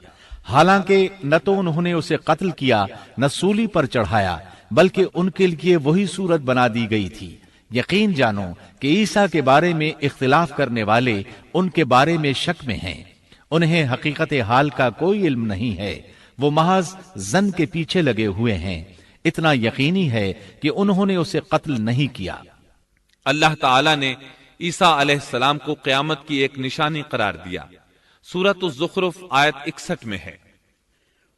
حالانکہ نہ تو انہوں نے اسے قتل کیا نہ سولی پر چڑھایا، بلکہ ان کے لیے وہی صورت بنا دی گئی تھی۔ یقین جانو کہ عیسیٰ کے بارے میں اختلاف کرنے والے ان کے بارے میں شک میں ہیں، انہیں حقیقت حال کا کوئی علم نہیں ہے، وہ محض ظن کے پیچھے لگے ہوئے ہیں۔ اتنا یقینی ہے کہ انہوں نے اسے قتل نہیں کیا۔ اللہ تعالیٰ نے عیسیٰ علیہ السلام کو قیامت کی ایک نشانی قرار دیا۔ سورۃ الزخرف آیت 61 میں ہے،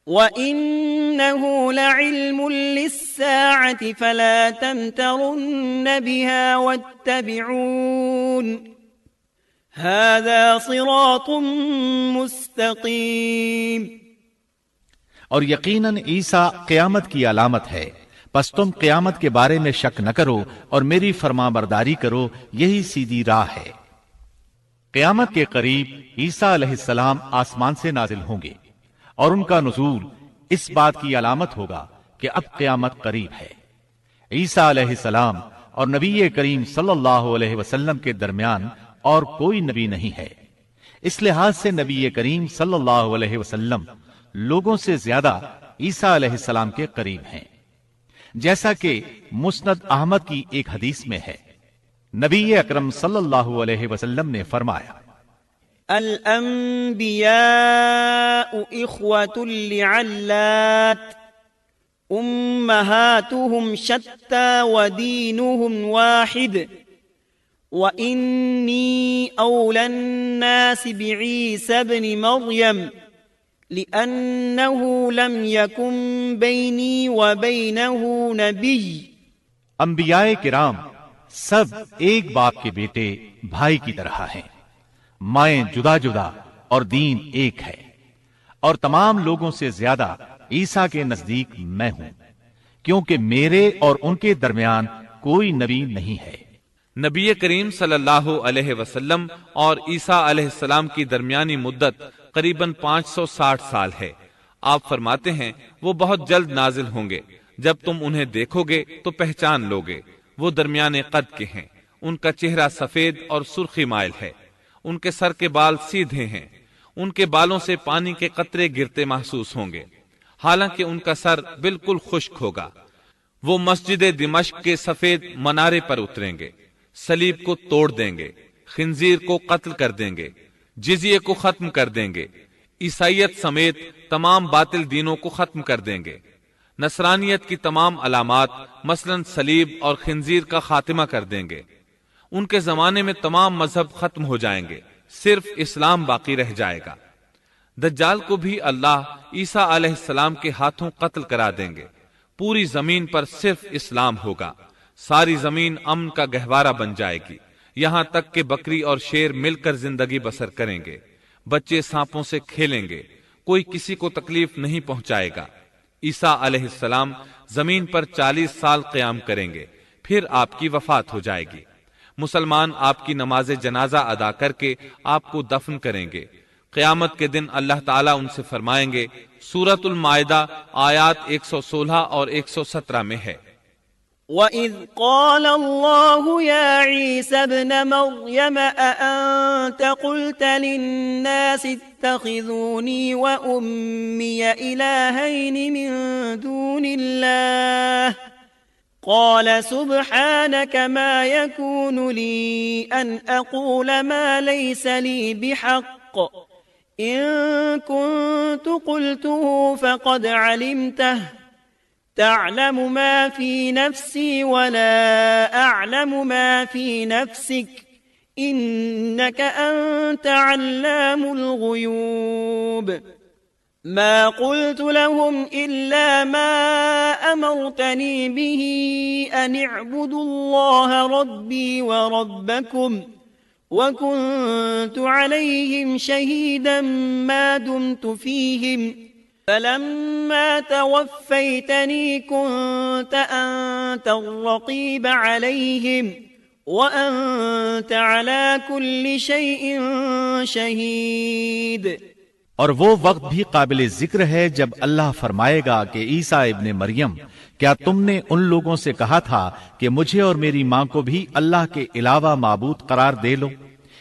وَإِنَّهُ لَعِلْمٌ لِلسَّاعَةِ فَلَا تَمْتَرُنَّ بِهَا وَاتَّبِعُونِ هَذَا صِرَاطٌ مُسْتَقِيمٌ۔ اور یقیناً عیسیٰ قیامت کی علامت ہے، پس تم قیامت کے بارے میں شک نہ کرو اور میری فرمانبرداری کرو، یہی سیدھی راہ ہے۔ قیامت کے قریب عیسیٰ علیہ السلام آسمان سے نازل ہوں گے، اور ان کا نزول اس بات کی علامت ہوگا کہ اب قیامت قریب ہے۔ عیسیٰ علیہ السلام اور نبی کریم صلی اللہ علیہ وسلم کے درمیان اور کوئی نبی نہیں ہے، اس لحاظ سے نبی کریم صلی اللہ علیہ وسلم لوگوں سے زیادہ عیسیٰ علیہ السلام کے قریب ہیں، جیسا کہ مسند احمد کی ایک حدیث میں ہے، نبی اکرم صلی اللہ علیہ وسلم نے فرمایا، الانبیاء اخوة لعلات امہاتهم شتى ودینهم واحد وإنی اولی الناس بعیسی بن مریم لأنه لم يكن بيني وبينه نبي۔ انبیاء کرام سب ایک باپ کے بیٹے بھائی کی طرح ہیں، مائیں جدا جدا اور دین ایک ہے، اور تمام لوگوں سے زیادہ عیسیٰ کے نزدیک میں ہوں، کیونکہ میرے اور ان کے درمیان کوئی نبی نہیں ہے۔ نبی کریم صلی اللہ علیہ وسلم اور عیسیٰ علیہ السلام کی درمیانی مدت قریباً 560 سال ہے۔ آپ فرماتے ہیں وہ بہت جلد نازل ہوں گے، جب تم انہیں دیکھو گے تو پہچان لوگے، وہ درمیانے قد کے ہیں، ان کا چہرہ سفید اور سرخی مائل ہے، ان کے سر کے بال سیدھے ہیں، ان کے بالوں سے پانی کے قطرے گرتے محسوس ہوں گے، حالانکہ ان کا سر بالکل خشک ہوگا۔ وہ مسجد دمشق کے سفید منارے پر اتریں گے، صلیب کو توڑ دیں گے، خنزیر کو قتل کر دیں گے، جزیے کو ختم کر دیں گے، عیسائیت سمیت تمام باطل دینوں کو ختم کر دیں گے، نصرانیت کی تمام علامات مثلاً صلیب اور خنزیر کا خاتمہ کر دیں گے۔ ان کے زمانے میں تمام مذہب ختم ہو جائیں گے، صرف اسلام باقی رہ جائے گا۔ دجال کو بھی اللہ عیسیٰ علیہ السلام کے ہاتھوں قتل کرا دیں گے۔ پوری زمین پر صرف اسلام ہوگا، ساری زمین امن کا گہوارہ بن جائے گی، یہاں تک کہ بکری اور شیر مل کر زندگی بسر کریں گے، بچے سانپوں سے کھیلیں گے، کوئی کسی کو تکلیف نہیں پہنچائے گا۔ عیسیٰ علیہ السلام زمین پر 40 سال قیام کریں گے، پھر آپ کی وفات ہو جائے گی۔ مسلمان آپ کی نماز جنازہ ادا کر کے آپ کو دفن کریں گے۔ قیامت کے دن اللہ تعالیٰ ان سے فرمائیں گے، سورۃ المائدہ آیات 116 اور 117 میں ہے، وَإِذْ قَالَ اللَّهُ يَا عِيسَى ابْنَ مَرْيَمَ أَأَنْتَ قُلْتَ لِلنَّاسِ اتَّخِذُونِي وَأُمِّيَ إِلَٰهَيْنِ مِن دُونِ اللَّهِ قال سبحانك ما يكون لي أن أقول ما ليس لي بحق إن كنت قلته فقد علمته تعلم ما في نفسي ولا أعلم ما في نفسك إنك أنت علام الغيوب ما قلت لهم إلا ما أمرتني به أن اعبدوا الله ربي وربكم وكنت عليهم شهيدا ما دمت فيهم فلما توفيتني كنت أنت الرقيب عليهم وأنت على كل شيء شهيد۔ اور وہ وقت بھی قابل ذکر ہے جب اللہ فرمائے گا کہ عیسیٰ ابن مریم، کیا تم نے ان لوگوں سے کہا تھا کہ مجھے اور میری ماں کو بھی اللہ کے علاوہ معبود قرار دے لو؟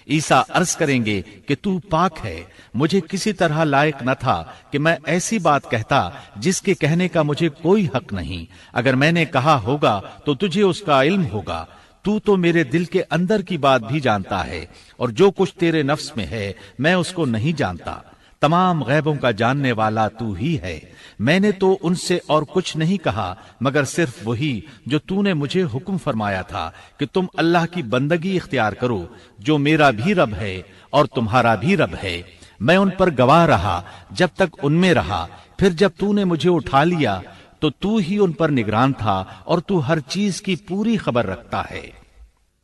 عیسیٰ عرض کریں گے کہ تو پاک ہے، مجھے کسی طرح لائق نہ تھا کہ میں ایسی بات کہتا جس کے کہنے کا مجھے کوئی حق نہیں۔ اگر میں نے کہا ہوگا تو تجھے اس کا علم ہوگا، تو میرے دل کے اندر کی بات بھی جانتا ہے، اور جو کچھ تیرے نفس میں ہے میں اس کو نہیں جانتا۔ تمام غیبوں کا جاننے والا تو ہی ہے۔ میں نے تو ان سے اور کچھ نہیں کہا مگر صرف وہی جو تو نے مجھے حکم فرمایا تھا کہ تم اللہ کی بندگی اختیار کرو، جو میرا بھی رب ہے اور تمہارا بھی رب ہے۔ میں ان پر گواہ رہا جب تک ان میں رہا، پھر جب تو نے مجھے اٹھا لیا تو ہی ان پر نگران تھا، اور تو ہر چیز کی پوری خبر رکھتا ہے۔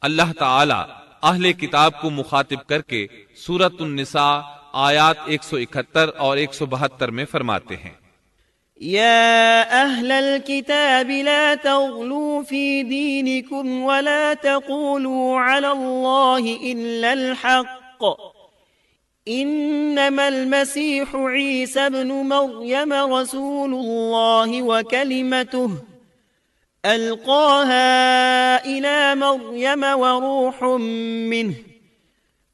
اللہ تعالی اہل کتاب کو مخاطب کر کے سورۃ النساء آیات 171 اور 172 میں فرماتے ہیں، يا أهل الكتاب لا تغلوا في دينكم ولا تقولوا على الله إلا الحق إنما المسيح عيسى ابن مريم رسول الله وكلمته ألقاها إلى مريم وروح منه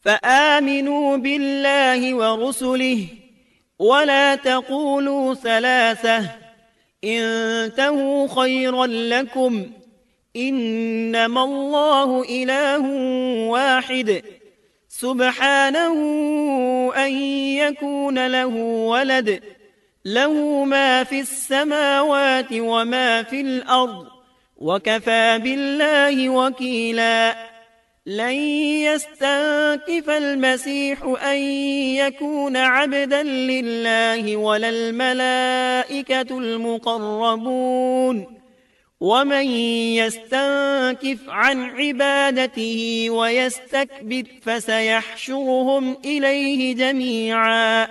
فآمنوا بالله ورسله ولا تقولوا ثلاثة انتهوا خيرا لكم إنما الله إله واحد سبحانه أن يكون له ولد له ما في السماوات وما في الأرض وكفى بالله وكيلا لن يستنكف المسيح أن يكون عبدا لله ولا الملائكة المقربون ومن يستنكف عن عبادته ويستكبر فسيحشرهم إليه جميعا۔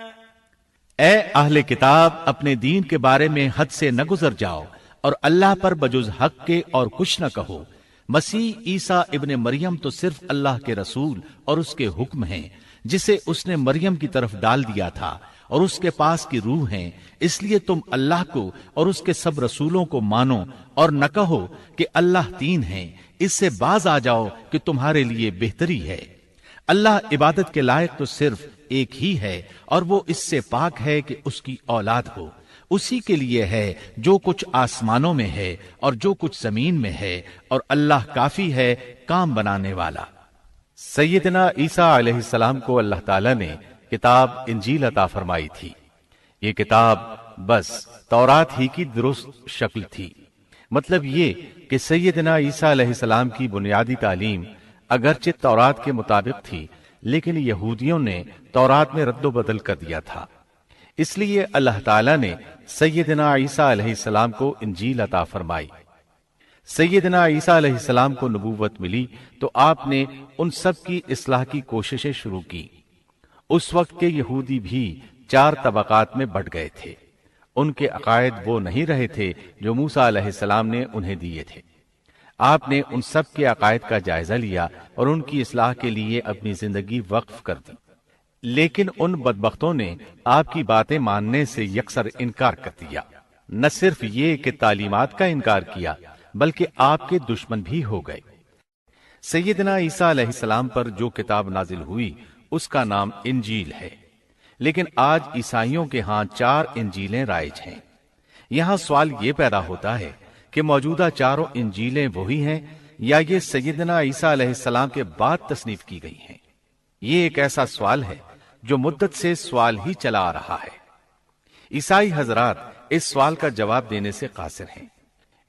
اے اہل کتاب، اپنے دین کے بارے میں حد سے نہ گزر جاؤ اور اللہ پر بجز حق کے اور کچھ نہ کہو۔ مسیح عیسیٰ ابن مریم تو صرف اللہ کے رسول اور اس کے حکم ہیں، جسے اس نے مریم کی طرف ڈال دیا تھا، اور اس کے پاس کی روح ہیں۔ اس لیے تم اللہ کو اور اس کے سب رسولوں کو مانو اور نہ کہو کہ اللہ تین ہیں۔ اس سے باز آ جاؤ کہ تمہارے لیے بہتری ہے۔ اللہ عبادت کے لائق تو صرف ایک ہی ہے، اور وہ اس سے پاک ہے کہ اس کی اولاد ہو۔ اسی کے لیے ہے جو کچھ آسمانوں میں ہے اور جو کچھ زمین میں ہے، اور اللہ کافی ہے کام بنانے والا۔ سیدنا عیسیٰ علیہ السلام کو اللہ تعالیٰ نے کتاب انجیل عطا فرمائی تھی۔ یہ کتاب بس تورات ہی کی درست شکل تھی۔ مطلب یہ کہ سیدنا عیسیٰ علیہ السلام کی بنیادی تعلیم اگرچہ تورات کے مطابق تھی، لیکن یہودیوں نے تورات میں رد و بدل کر دیا تھا۔ اس لیے اللہ تعالیٰ نے سیدنا عیسیٰ علیہ السلام کو انجیل عطا فرمائی۔ سیدنا عیسیٰ علیہ السلام کو نبوت ملی تو آپ نے ان سب کی اصلاح کی کوششیں شروع کی۔ اس وقت کے یہودی بھی 4 طبقات میں بٹ گئے تھے۔ ان کے عقائد وہ نہیں رہے تھے جو موسیٰ علیہ السلام نے انہیں دیے تھے۔ آپ نے ان سب کے عقائد کا جائزہ لیا اور ان کی اصلاح کے لیے اپنی زندگی وقف کر دی، لیکن ان بدبختوں نے آپ کی باتیں ماننے سے یکسر انکار کر دیا۔ نہ صرف یہ کہ تعلیمات کا انکار کیا بلکہ آپ کے دشمن بھی ہو گئے۔ سیدنا عیسیٰ علیہ السلام پر جو کتاب نازل ہوئی اس کا نام انجیل ہے، لیکن آج عیسائیوں کے ہاں 4 انجیلیں رائج ہیں۔ یہاں سوال یہ پیدا ہوتا ہے کہ موجودہ چاروں انجیلیں وہی ہیں یا یہ سیدنا عیسیٰ علیہ السلام کے بعد تصنیف کی گئی ہیں؟ یہ ایک ایسا سوال ہے جو مدت سے سوال ہی چلا آ رہا ہے۔ عیسائی حضرات اس سوال کا جواب دینے سے قاصر ہیں۔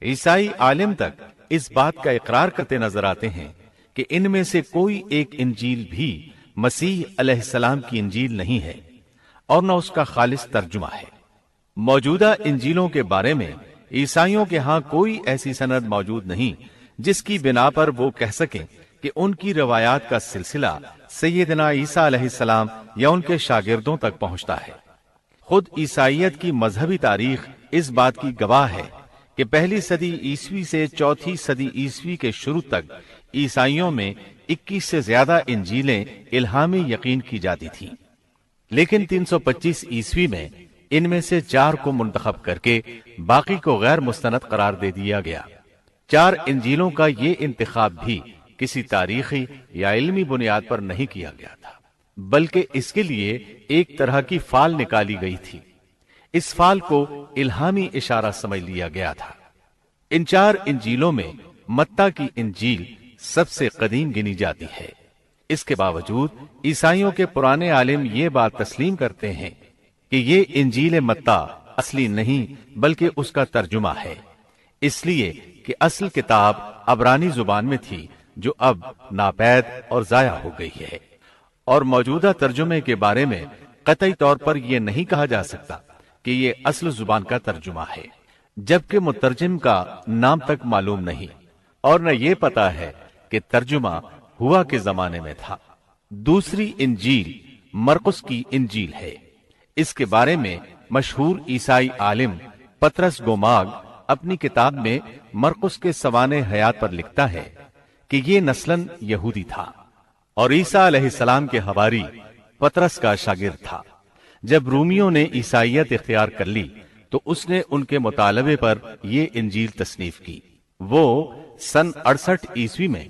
عیسائی عالم تک اس بات کا اقرار کرتے نظر آتے ہیں کہ ان میں سے کوئی ایک انجیل بھی مسیح علیہ السلام کی انجیل نہیں ہے اور نہ اس کا خالص ترجمہ ہے۔ موجودہ انجیلوں کے بارے میں عیسائیوں کے ہاں کوئی ایسی سند موجود نہیں جس کی بنا پر وہ کہہ سکیں کہ ان کی روایات کا سلسلہ سیدنا عیسیٰ علیہ السلام یا ان کے شاگردوں تک پہنچتا ہے۔ خود عیسائیت کی مذہبی تاریخ اس بات کی گواہ ہے کہ پہلی صدی عیسوی سے چوتھی صدی عیسوی کے شروع تک عیسائیوں میں 21 سے زیادہ انجیلیں الہامی یقین کی جاتی تھیں، لیکن 325 عیسوی میں ان میں سے 4 کو منتخب کر کے باقی کو غیر مستند قرار دے دیا گیا۔ 4 انجیلوں کا یہ انتخاب بھی کسی تاریخی یا علمی بنیاد پر نہیں کیا گیا تھا، بلکہ اس کے لیے ایک طرح کی فال نکالی گئی تھی۔ اس فال کو الہامی اشارہ سمجھ لیا گیا تھا۔ ان 4 انجیلوں میں متی کی انجیل سب سے قدیم گنی جاتی ہے۔ اس کے باوجود عیسائیوں کے پرانے عالم یہ بات تسلیم کرتے ہیں کہ یہ انجیل متی اصلی نہیں بلکہ اس کا ترجمہ ہے، اس لیے کہ اصل کتاب عبرانی زبان میں تھی جو اب ناپید اور ضائع ہو گئی ہے، اور موجودہ ترجمے کے بارے میں قطعی طور پر یہ نہیں کہا جا سکتا کہ یہ اصل زبان کا ترجمہ ہے، جبکہ مترجم کا نام تک معلوم نہیں اور نہ یہ پتا ہے کہ ترجمہ ہوا کے زمانے میں تھا۔ دوسری انجیل مرقس کی انجیل ہے۔ اس کے بارے میں مشہور عیسائی عالم پطرس گوماگ اپنی کتاب میں مرقس کے سوانح حیات پر لکھتا ہے کہ یہ نسلاً یہودی تھا اور عیسیٰ علیہ السلام کے حواری پطرس کا شاگرد تھا۔ جب رومیوں نے عیسائیت اختیار کر لی تو اس نے ان کے مطالبے پر یہ انجیل تصنیف کی۔ وہ سن 68 عیسوی میں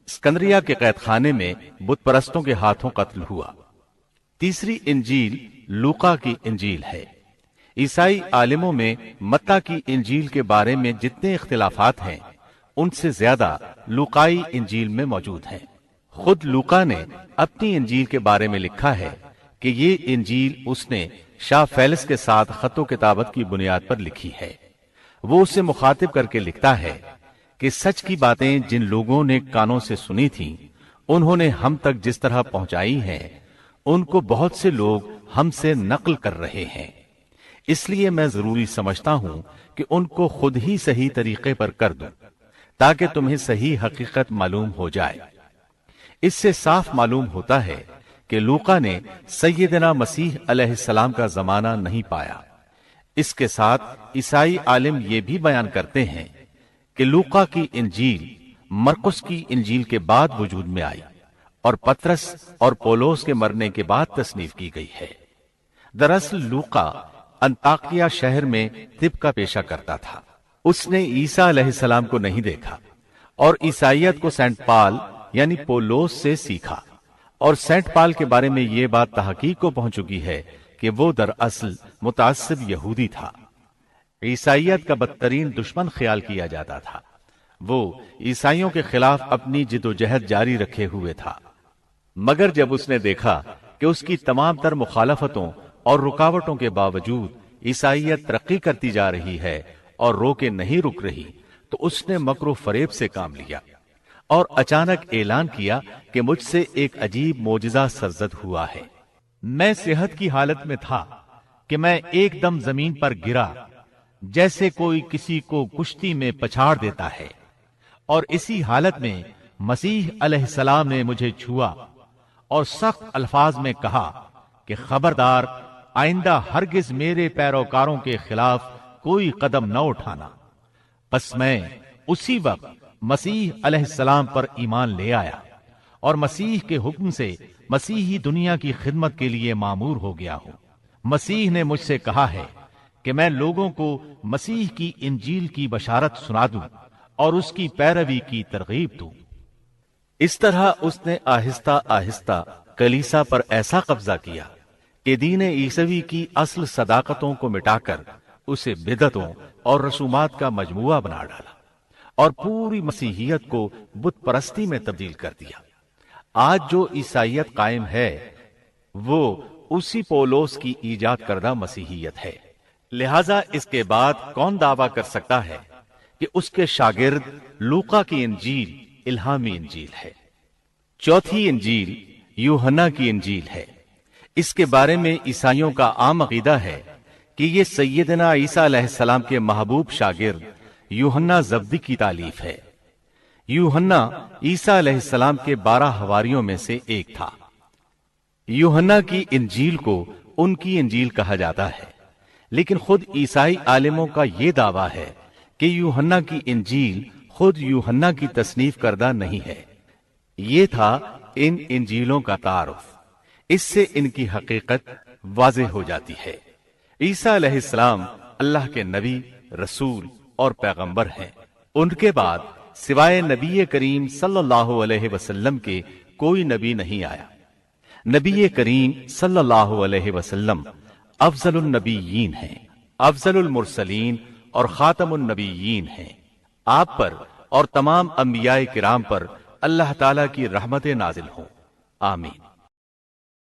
اسکندریہ کے قید خانے میں بت پرستوں کے ہاتھوں قتل ہوا۔ تیسری انجیل لوقا کی انجیل ہے۔ عیسائی عالموں میں متی کی انجیل کے بارے میں جتنے اختلافات ہیں ان سے زیادہ لوقائی انجیل میں موجود ہیں۔ خود لوقا نے اپنی انجیل کے بارے میں لکھا ہے کہ یہ انجیل اس نے شاہ فیلس کے ساتھ خط و کتابت کی بنیاد پر لکھی ہے۔ وہ اسے مخاطب کر کے لکھتا ہے کہ سچ کی باتیں جن لوگوں نے کانوں سے سنی تھیں انہوں نے ہم تک جس طرح پہنچائی ہیں ان کو بہت سے لوگ ہم سے نقل کر رہے ہیں، اس لیے میں ضروری سمجھتا ہوں کہ ان کو خود ہی صحیح طریقے پر کر دوں تاکہ تمہیں صحیح حقیقت معلوم ہو جائے۔ اس سے صاف معلوم ہوتا ہے کہ لوقا نے سیدنا مسیح علیہ السلام کا زمانہ نہیں پایا۔ اس کے ساتھ عیسائی عالم یہ بھی بیان کرتے ہیں کہ لوقا کی انجیل مرقس کی انجیل کے بعد وجود میں آئی اور پطرس اور پولس کے مرنے کے بعد تصنیف کی گئی ہے۔ دراصل لوقا انطاکیہ شہر میں طب کا پیشہ کرتا تھا۔ اس نے عیسیٰ علیہ السلام کو نہیں دیکھا اور عیسائیت کو سینٹ پال یعنی پولس سے سیکھا، اور سینٹ پال کے بارے میں یہ بات تحقیق کو پہنچ چکی ہے کہ وہ دراصل متعصب یہودی تھا۔ عیسائیت کا بدترین دشمن خیال کیا جاتا تھا۔ وہ عیسائیوں کے خلاف اپنی جد و جہد جاری رکھے ہوئے تھا، مگر جب اس نے دیکھا کہ اس کی تمام تر مخالفتوں اور رکاوٹوں کے باوجود عیسائیت ترقی کرتی جا رہی ہے اور رو کے نہیں رک رہی تو اس نے مکر و فریب سے کام لیا اور اچانک اعلان کیا کہ مجھ سے ایک عجیب معجزہ سرزد ہوا ہے۔ میں صحت کی حالت میں تھا کہ میں ایک دم زمین پر گرا جیسے کوئی کسی کو کشتی میں پچھاڑ دیتا ہے، اور اسی حالت میں مسیح علیہ السلام نے مجھے چھوا اور سخت الفاظ میں کہا کہ خبردار، آئندہ ہرگز میرے پیروکاروں کے خلاف کوئی قدم نہ اٹھانا۔ پس میں اسی وقت مسیح علیہ السلام پر ایمان لے آیا اور مسیح کے حکم سے مسیحی دنیا کی خدمت کے لیے مامور ہو گیا ہوں۔ مسیح نے مجھ سے کہا ہے کہ میں لوگوں کو مسیح کی انجیل کی بشارت سنا دوں اور اس کی پیروی کی ترغیب دوں۔ اس طرح اس نے آہستہ آہستہ کلیسا پر ایسا قبضہ کیا کہ دین عیسوی کی اصل صداقتوں کو مٹا کر اسے بدعتوں اور رسومات کا مجموعہ بنا ڈالا اور پوری مسیحیت کو بت پرستی میں تبدیل کر دیا۔ آج جو عیسائیت قائم ہے وہ اسی پولوس کی ایجاد کردہ مسیحیت ہے۔ لہذا اس کے بعد کون دعویٰ کر سکتا ہے کہ اس کے شاگرد لوقا کی انجیل الہامی انجیل ہے؟ چوتھی انجیل یوحنا کی انجیل ہے۔ اس کے بارے میں عیسائیوں کا عام عقیدہ ہے کہ یہ سیدنا عیسیٰ علیہ السلام کے محبوب شاگرد یوحنا زبدی کی تالیف ہے۔ یوحنا عیسیٰ علیہ السلام کے 12 حواریوں میں سے ایک تھا۔ یوحنا کی انجیل کو ان کی انجیل کہا جاتا ہے، لیکن خود عیسائی عالموں کا یہ دعویٰ ہے کہ یوحنا کی انجیل خود یوحنا کی تصنیف کردہ نہیں ہے۔ یہ تھا ان انجیلوں کا تعارف۔ اس سے ان کی حقیقت واضح ہو جاتی ہے۔ عیسیٰ علیہ السلام اللہ کے نبی، رسول اور پیغمبر ہیں۔ ان کے بعد سوائے نبی کریم صلی اللہ علیہ وسلم کے کوئی نبی نہیں آیا۔ نبی کریم صلی اللہ علیہ وسلم افضل النبیین ہیں، افضل المرسلین اور خاتم النبیین ہیں۔ آپ پر اور تمام انبیاء کرام پر اللہ تعالی کی رحمت نازل ہوں، آمین۔